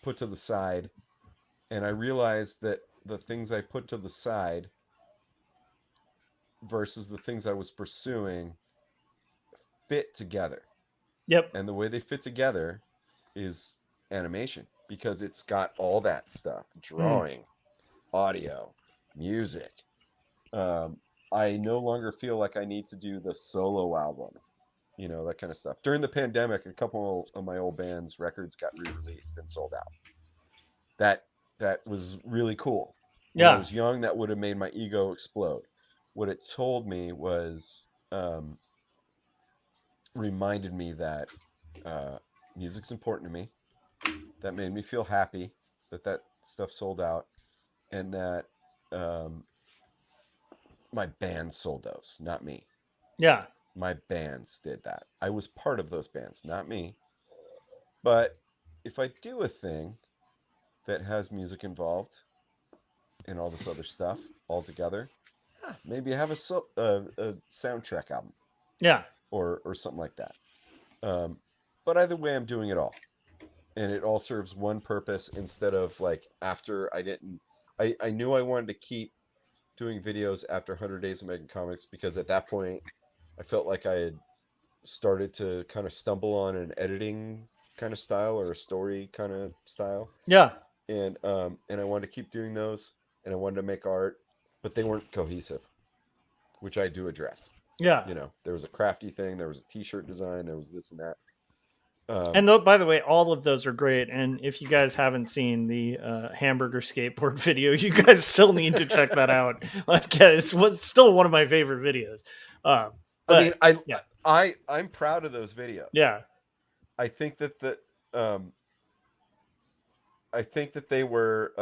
put to the side? And I realized that the things I put to the side versus the things I was pursuing fit together. Yep. And the way they fit together is animation, because it's got all that stuff: drawing, audio, music. I no longer feel like I need to do the solo album, that kind of stuff. During the pandemic, a couple of my old bands' records got re-released and sold out. That was really cool. When I was young, that would have made my ego explode. What it told me was, reminded me that music's important to me. That made me feel happy that stuff sold out, and that my band sold those, not me. Yeah. My bands did that. I was part of those bands, not me. But if I do a thing that has music involved and all this other stuff all together, maybe I have a soundtrack album. Yeah. Or something like that. But either way, I'm doing it all. And it all serves one purpose, instead of, like, after I knew I wanted to keep doing videos after 100 Days of Making Comics, because at that point I felt like I had started to kind of stumble on an editing kind of style, or a story kind of style. Yeah. And I wanted to keep doing those, and I wanted to make art, but they weren't cohesive, which I do address. Yeah. There was a crafty thing, there was a t-shirt design, there was this and that. And by the way, all of those are great. And if you guys haven't seen the hamburger skateboard video, you guys still need to check that out. It's still one of my favorite videos. But, I'm proud of those videos. Yeah. I think that they were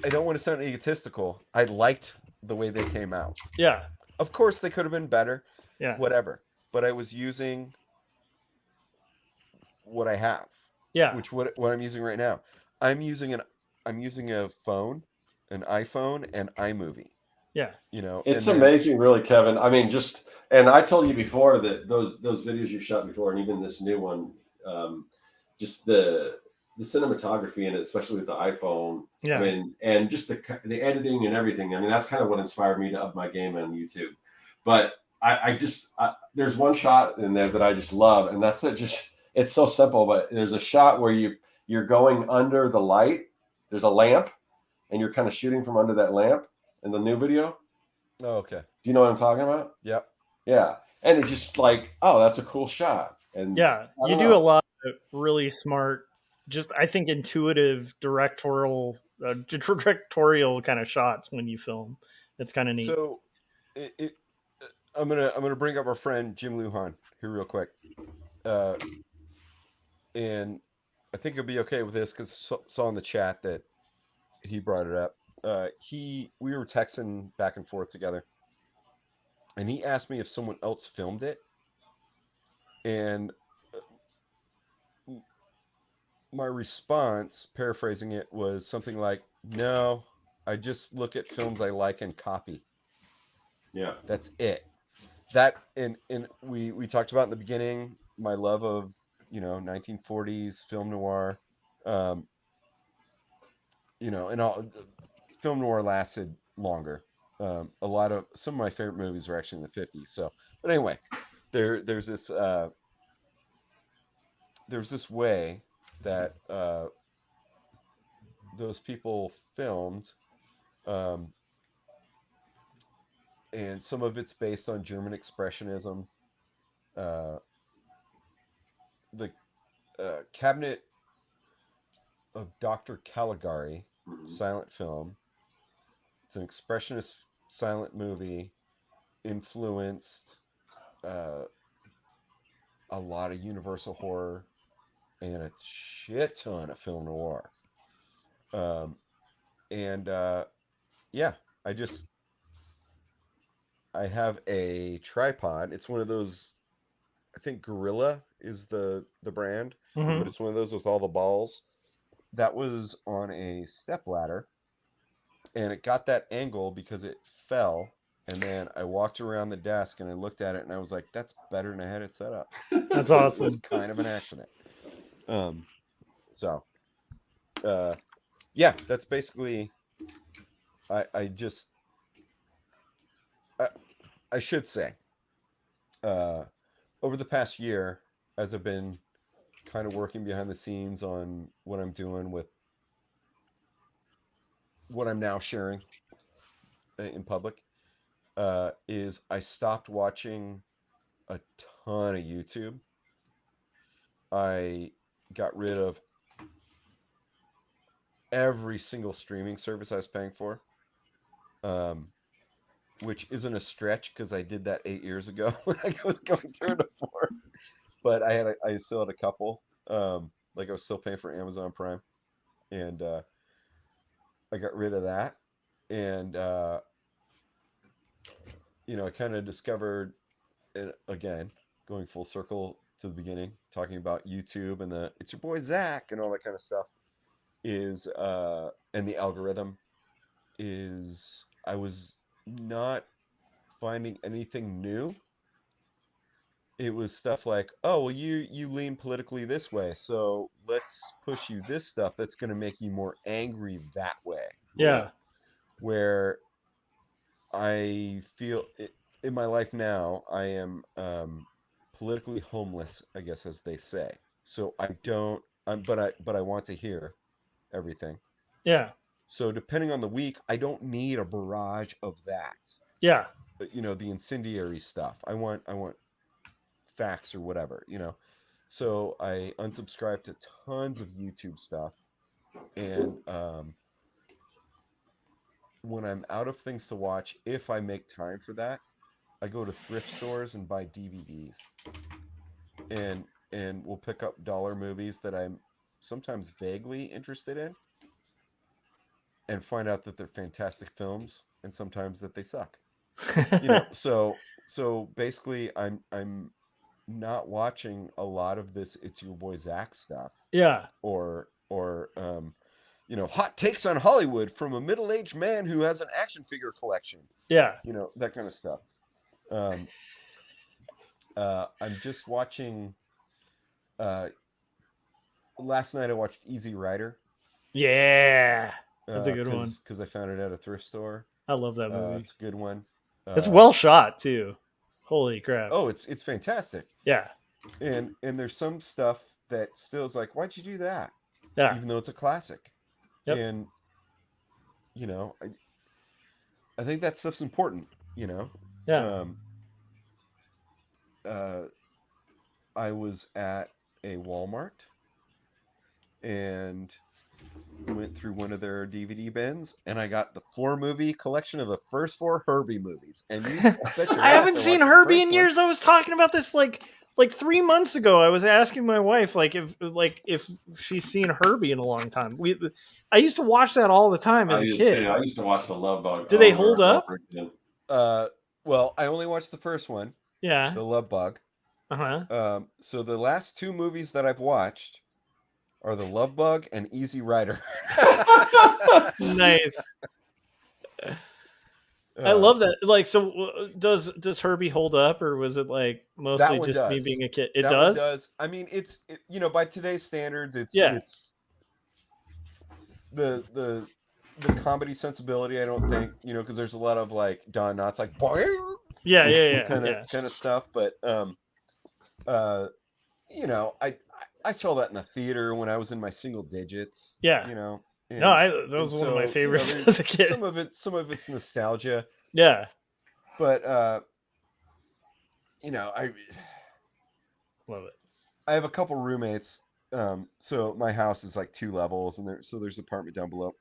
I don't want to sound egotistical. I liked the way they came out. Yeah. Of course, they could have been better. Yeah. Whatever. But I was using what I have. Yeah. Which what I'm using right now. I'm using a phone, an iPhone, and iMovie. Yeah. It's amazing, really, Kevin. I mean, and I told you before that those videos you shot before, and even this new one, just the the cinematography in it, especially with the iPhone. Yeah. I mean, and just the editing and everything. I mean, that's kind of what inspired me to up my game on YouTube. But there's one shot in there that I just love, and that's it. Just it's so simple, but there's a shot where you're going under the light. There's a lamp, and you're kind of shooting from under that lamp in the new video. Oh, okay. Do you know what I'm talking about? Yep. Yeah, and it's just like, oh, that's a cool shot. And Yeah, you do a lot of really smart, just I think intuitive directorial kind of shots when you film. It's kind of neat. So, I'm gonna bring up our friend Jim Lujan here real quick, and I think you'll be okay with this because saw in the chat that he brought it up. We were texting back and forth together, and he asked me if someone else filmed it, and my response, paraphrasing it, was something like, "No, I just look at films I like and copy. Yeah, that's it." That and we talked about in the beginning my love of 1940s film noir, and all film noir lasted longer. Some of my favorite movies were actually in the 50s. So, but anyway, there's this way that those people filmed, and some of it's based on German expressionism. The Cabinet of Dr. Caligari silent film. It's an expressionist silent movie, influenced a lot of Universal horror and a shit ton of film noir. Yeah, I have a tripod. It's one of those, I think Gorilla is the brand, but it's one of those with all the balls. That was on a step ladder, and it got that angle because it fell. And then I walked around the desk and I looked at it and I was like, "That's better than I had it set up." That's awesome. It was kind of an accident. Yeah, that's basically. I should say, over the past year, as I've been kind of working behind the scenes on what I'm doing with what I'm now sharing in public, is I stopped watching a ton of YouTube. I got rid of every single streaming service I was paying for, which isn't a stretch because I did that 8 years ago when I was going through a divorce. But I still had a couple. Like I was still paying for Amazon Prime, and I got rid of that. And I kind of discovered it again, going full circle to the beginning, talking about YouTube and the "it's your boy Zach" and all that kind of stuff. And the algorithm is, I was not finding anything new. It was stuff like, "Oh, well, you lean politically this way, so let's push you this stuff that's going to make you more angry that way." Yeah. Where I feel in my life now, I am politically homeless, I guess, as they say. So I don't, but I want to hear everything. Yeah. So depending on the week, I don't need a barrage of that. Yeah. But, the incendiary stuff. I want facts or whatever. So I unsubscribe to tons of YouTube stuff, and when I'm out of things to watch, if I make time for that, I go to thrift stores and buy DVDs, and we'll pick up dollar movies that I'm sometimes vaguely interested in, and find out that they're fantastic films, and sometimes that they suck. So basically, I'm not watching a lot of this "it's your boy Zach" stuff. Yeah. Or hot takes on Hollywood from a middle-aged man who has an action figure collection. Yeah. That kind of stuff. I'm just watching last night I watched Easy Rider. Yeah, that's a good one. Because I found it at a thrift store. I love that movie. It's a good one. It's well shot too. Holy crap! Oh, it's fantastic. Yeah, And there's some stuff that still is like, why'd you do that? yeah, Even though it's a classic. Yep. And you know, I think that stuff's important. You know. yeah. I was at a Walmart and went through one of their DVD bins, and I got the 4-movie collection of the first 4 Herbie movies. And I haven't seen Herbie in years. I was talking about this like 3 months ago. I was asking my wife if she's seen Herbie in a long time. I used to watch that all the time as a kid. I used to watch the Love Bug. Do they hold up? Well, I only watched the first one. Yeah. The Love Bug. Uh-huh. So the last 2 movies that I've watched are the Love Bug and Easy Rider. Nice. I love that. Like, so does Herbie hold up, or was it like mostly just me being a kid? It that does. One does. I mean, it's by today's standards, it's the comedy sensibility. I don't think because there's a lot of like Don Knotts like boing, kind of stuff. But I saw that in the theater when I was in my single digits. Yeah. And, that was one of my favorites as a kid. Some of it's nostalgia. Yeah. But I love it. I have a couple roommates. So my house is like 2 levels, and there's an apartment down below.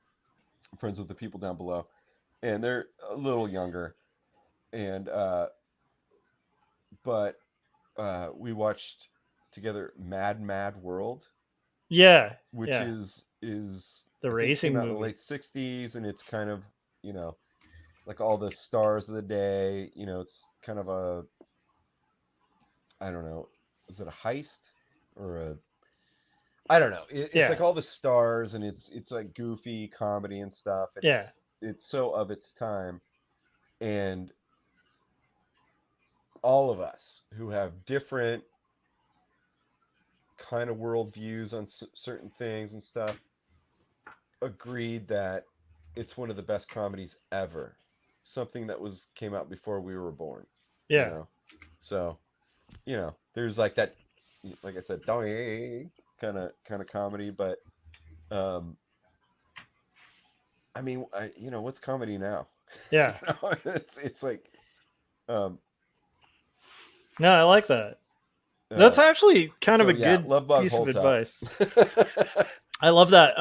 I'm friends with the people down below, and they're a little younger. And but we watched together Mad World. Yeah. Which is the racing movie in the late 60s, and it's kind of like all the stars of the day. It's kind of a, I don't know, is it a heist or I don't know. It's like all the stars, and it's like goofy comedy and stuff. And it's so of its time, and all of us who have different kind of worldviews on certain things and stuff agreed that it's one of the best comedies ever. Something that came out before we were born. Yeah. So, there's like that, like I said, kind of comedy, but I mean, what's comedy now? Yeah. It's like no, I like that. That's actually kind of a good piece of advice. I love that.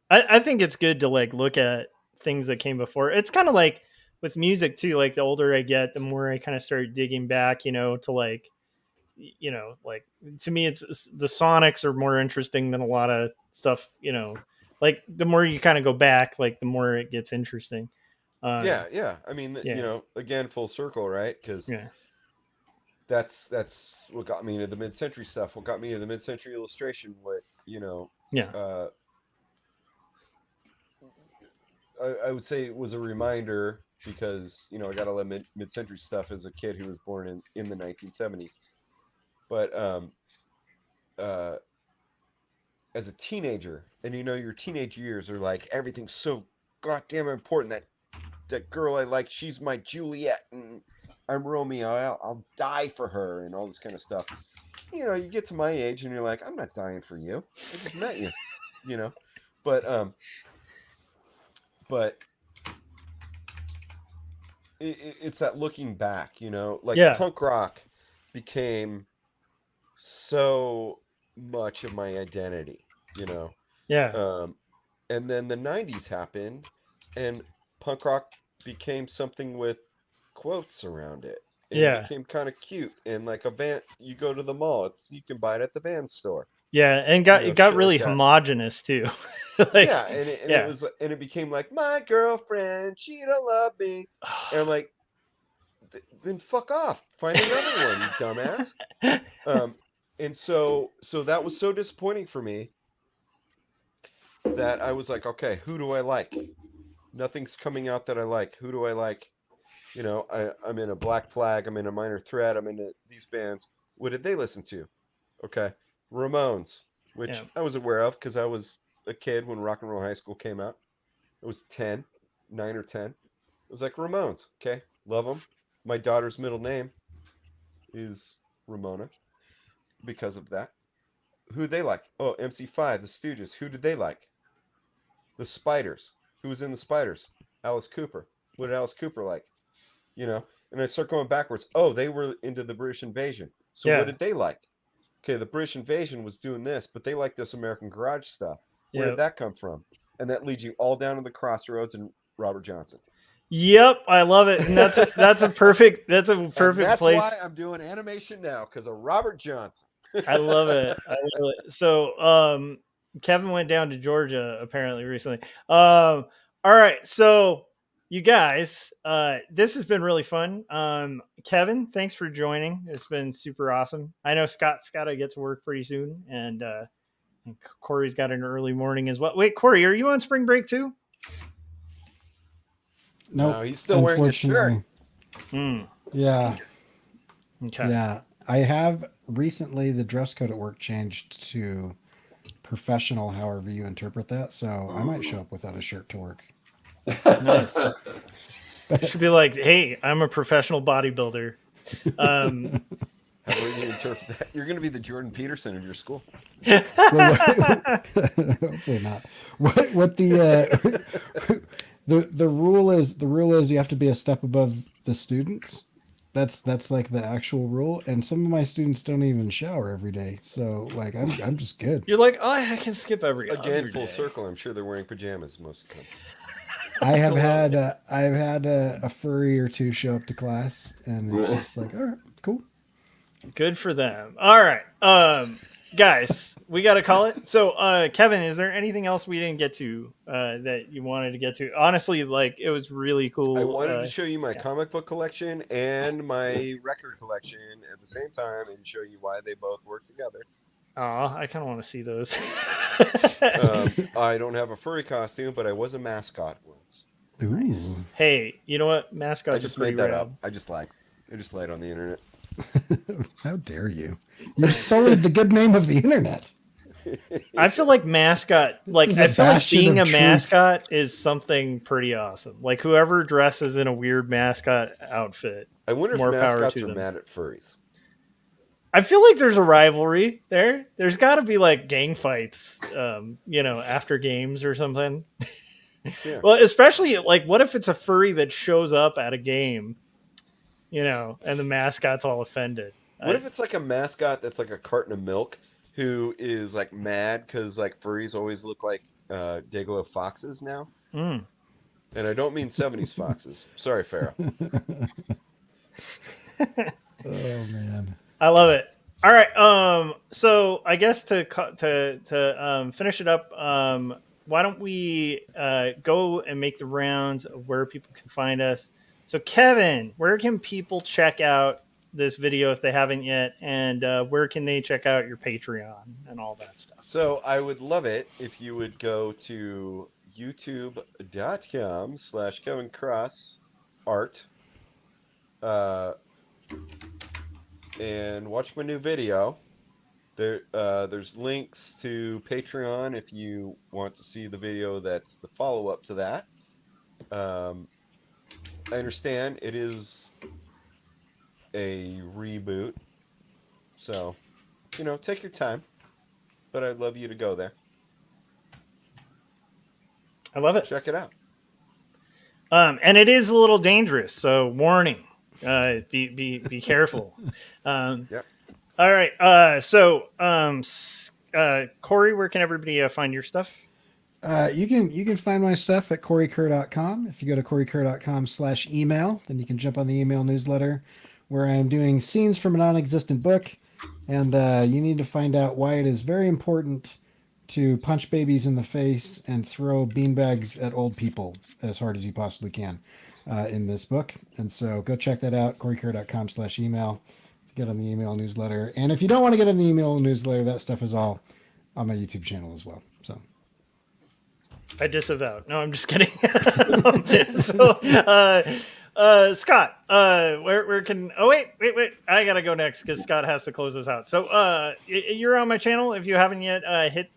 I think it's good to like look at things that came before. It's kind of like with music too. Like the older I get, the more I kind of start digging back, to like, like to me, it's the Sonics are more interesting than a lot of stuff. Like the more you kind of go back, like the more it gets interesting. Yeah. I mean, again, full circle, right? Because that's what got me into the mid-century stuff. What got me into the mid-century illustration? I would say it was a reminder because I got a lot of mid-century stuff as a kid who was born in the 1970s, but as a teenager, and your teenage years are like everything's so goddamn important. That girl I like, she's my Juliet, and I'm Romeo. I'll die for her, and all this kind of stuff. You get to my age, and you're like, I'm not dying for you. I just met you. But it's that looking back. Punk rock became so much of my identity. And then the 90s happened, and punk rock became something with quotes around it. It became kind of cute, and like a band, you go to the mall, you can buy it at the band store. Yeah, and it got really homogenous too. It became like, my girlfriend, she don't love me, and I'm like, then fuck off, find another one, you dumbass. And so that was so disappointing for me that I was like, okay, who do I like? Nothing's coming out that I like. Who do I like? I'm in a Black Flag, I'm in a Minor Threat, I'm into these bands. What did they listen to? Okay, Ramones. which Yeah. I was aware of because I was a kid when Rock and Roll High School came out. I was 10, 9 or 10. It was like Ramones. Okay, love them. My daughter's middle name is Ramona because of that. Who they like? Oh, MC5, the Stooges. Who did they like? The Spiders. Who was in the Spiders? Alice Cooper. What did Alice Cooper like? You know, and I start going backwards. Oh, they were into the British invasion. So what Yeah. did they like? Okay, the British invasion was doing this, but they like this American garage stuff. Where Yep. did that come from? And that leads you all down to the crossroads and Robert Johnson. Yep, I love it, and that's a perfect And that's place. why I'm doing animation now because of Robert Johnson. I love it. I love it. So, Kevin went down to Georgia apparently recently. All right, so you guys, this has been really fun. Kevin, thanks for joining. It's been super awesome. I know Scott's got to get to work pretty soon, and Corey's got an early morning as well. Wait, Corey, are you on spring break too? Nope, No, he's still wearing his shirt. Yeah. Okay. Yeah. I have recently, the dress code at work changed to professional, however you interpret that. So I might show up without a shirt to work. Nice. It should be like, hey, I'm a professional bodybuilder. How would you interpret that? You're going to be the Jordan Peterson of your school. Hopefully not. What the rule is? The rule is you have to be a step above the students. That's like the actual rule. And some of my students don't even shower every day. So like I'm just good. You're like, oh, I can skip every Again, other full day. circle. I'm sure they're wearing pajamas most of the time. I've had a furry or two show up to class, and it's just like, all right, cool. Good for them. All right, guys, we got to call it. So, Kevin, is there anything else we didn't get to that you wanted to get to? Honestly, like it was really cool. I wanted to show you my comic book collection and my record collection at the same time, and show you why they both work together. Aw, I kind of want to see those. I don't have a furry costume, but I was a mascot once. Ooh. Hey, you know what? I Mascots just are pretty made that rad. up. I just lied on the internet. How dare you? You sullied the good name of the internet. I feel like mascot, like is a I feel like bastion being a of truth. mascot is something pretty awesome. Like whoever dresses in a weird mascot outfit. I wonder More if power mascots to are them. mad at furries. I feel like there's a rivalry there. There's got to be like gang fights, after games or something. Yeah. Well, especially like, what if it's a furry that shows up at a game, and the mascot's all offended? What if it's like a mascot that's like a carton of milk who is like mad because like furries always look like Dayglow foxes now? Mm. And I don't mean 70s foxes. Sorry, Farrah. Oh man. I love it. All right. So I guess to finish it up, why don't we go and make the rounds of where people can find us? So Kevin, where can people check out this video if they haven't yet, and where can they check out your Patreon and all that stuff? So I would love it if you would go to youtube.com/Kevin Cross art and watch my new video. There's links to Patreon if you want to see the video that's the follow-up to that. I understand it is a reboot, so take your time, but I'd love you to go there. I love it. Check it out. And it is a little dangerous, so warning. Be careful. Yep. All right. Corey, where can everybody find your stuff? You can find my stuff at CoreyKerr.com. If you go to CoreyKerr.com/email, then you can jump on the email newsletter where I'm doing scenes from a non-existent book. And you need to find out why it is very important to punch babies in the face and throw beanbags at old people as hard as you possibly can in this book. And so go check that out, CoreyKerr.com/email to get on the email newsletter. And if you don't want to get on the email newsletter, that stuff is all on my YouTube channel as well. So I disavow. No, I'm just kidding. Scott, where can? Oh wait, I gotta go next because Scott has to close us out. So, you're on my channel. If you haven't yet, hit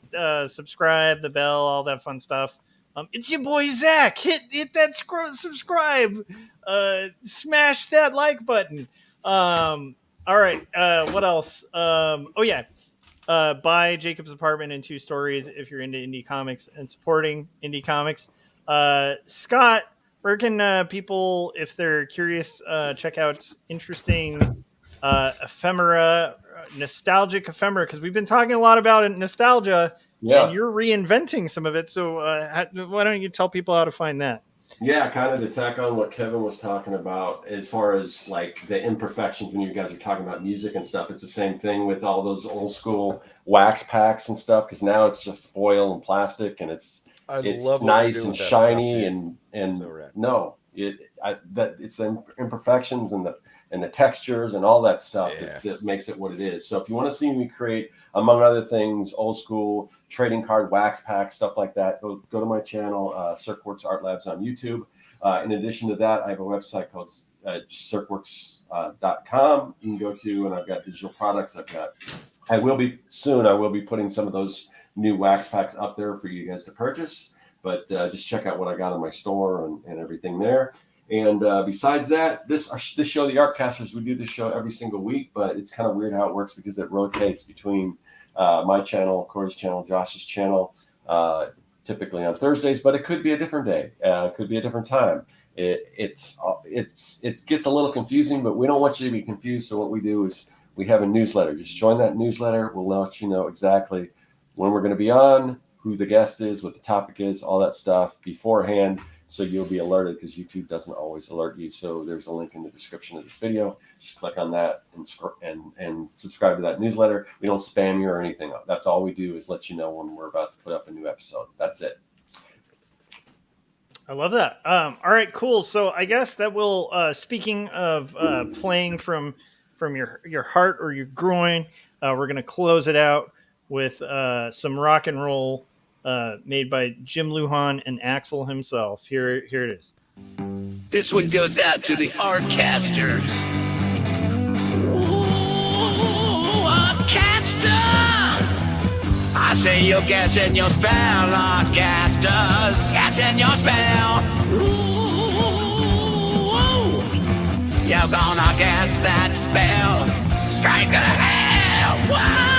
subscribe, the bell, all that fun stuff. It's your boy Zach. Hit that subscribe. Smash that like button. All right. What else? Oh yeah. Buy Jacob's Apartment in 2 stories if you're into indie comics and supporting indie comics. Scott, where can people, if they're curious, check out interesting ephemera, nostalgic ephemera? Because we've been talking a lot about nostalgia, and you're reinventing some of it. So why don't you tell people how to find that? Yeah, kind of to tack on what Kevin was talking about as far as like the imperfections when you guys are talking about music and stuff. It's the same thing with all those old school wax packs and stuff, because now it's just foil and plastic, and it's nice and shiny and so no, it's the imperfections and the textures and all that stuff that makes it what it is. So if you want to see me create, among other things, old school trading card wax packs, stuff like that, go to my channel, Circworks Art Labs on YouTube. In addition to that, I have a website called circworks.com you can go to, and I've got digital products. I will be putting some of those new wax packs up there for you guys to purchase, but just check out what I got in my store and everything there. And besides that, this show, the Artcasters, we do this show every single week, but it's kind of weird how it works because it rotates between my channel, Corey's channel, Josh's channel, typically on Thursdays, but it could be a different day. It could be a different time. It gets a little confusing, but we don't want you to be confused. So what we do is we have a newsletter. Just join that newsletter. We'll let you know exactly when we're going to be on, who the guest is, what the topic is, all that stuff beforehand. So you'll be alerted, because YouTube doesn't always alert you. So there's a link in the description of this video. Just click on that and subscribe to that newsletter. We don't spam you or anything. That's all we do is let you know when we're about to put up a new episode. That's it. I love that. All right, cool. So I guess that will, speaking of playing from your heart or your groin, we're going to close it out with some rock and roll made by Jim Lujan and Axel himself. Here it is. This one goes out to the Artcasters. Ooh, Artcasters! I see you catching your spell, Artcasters. Catching your spell. Ooh, you're gonna cast that spell straight to hell. Whoa!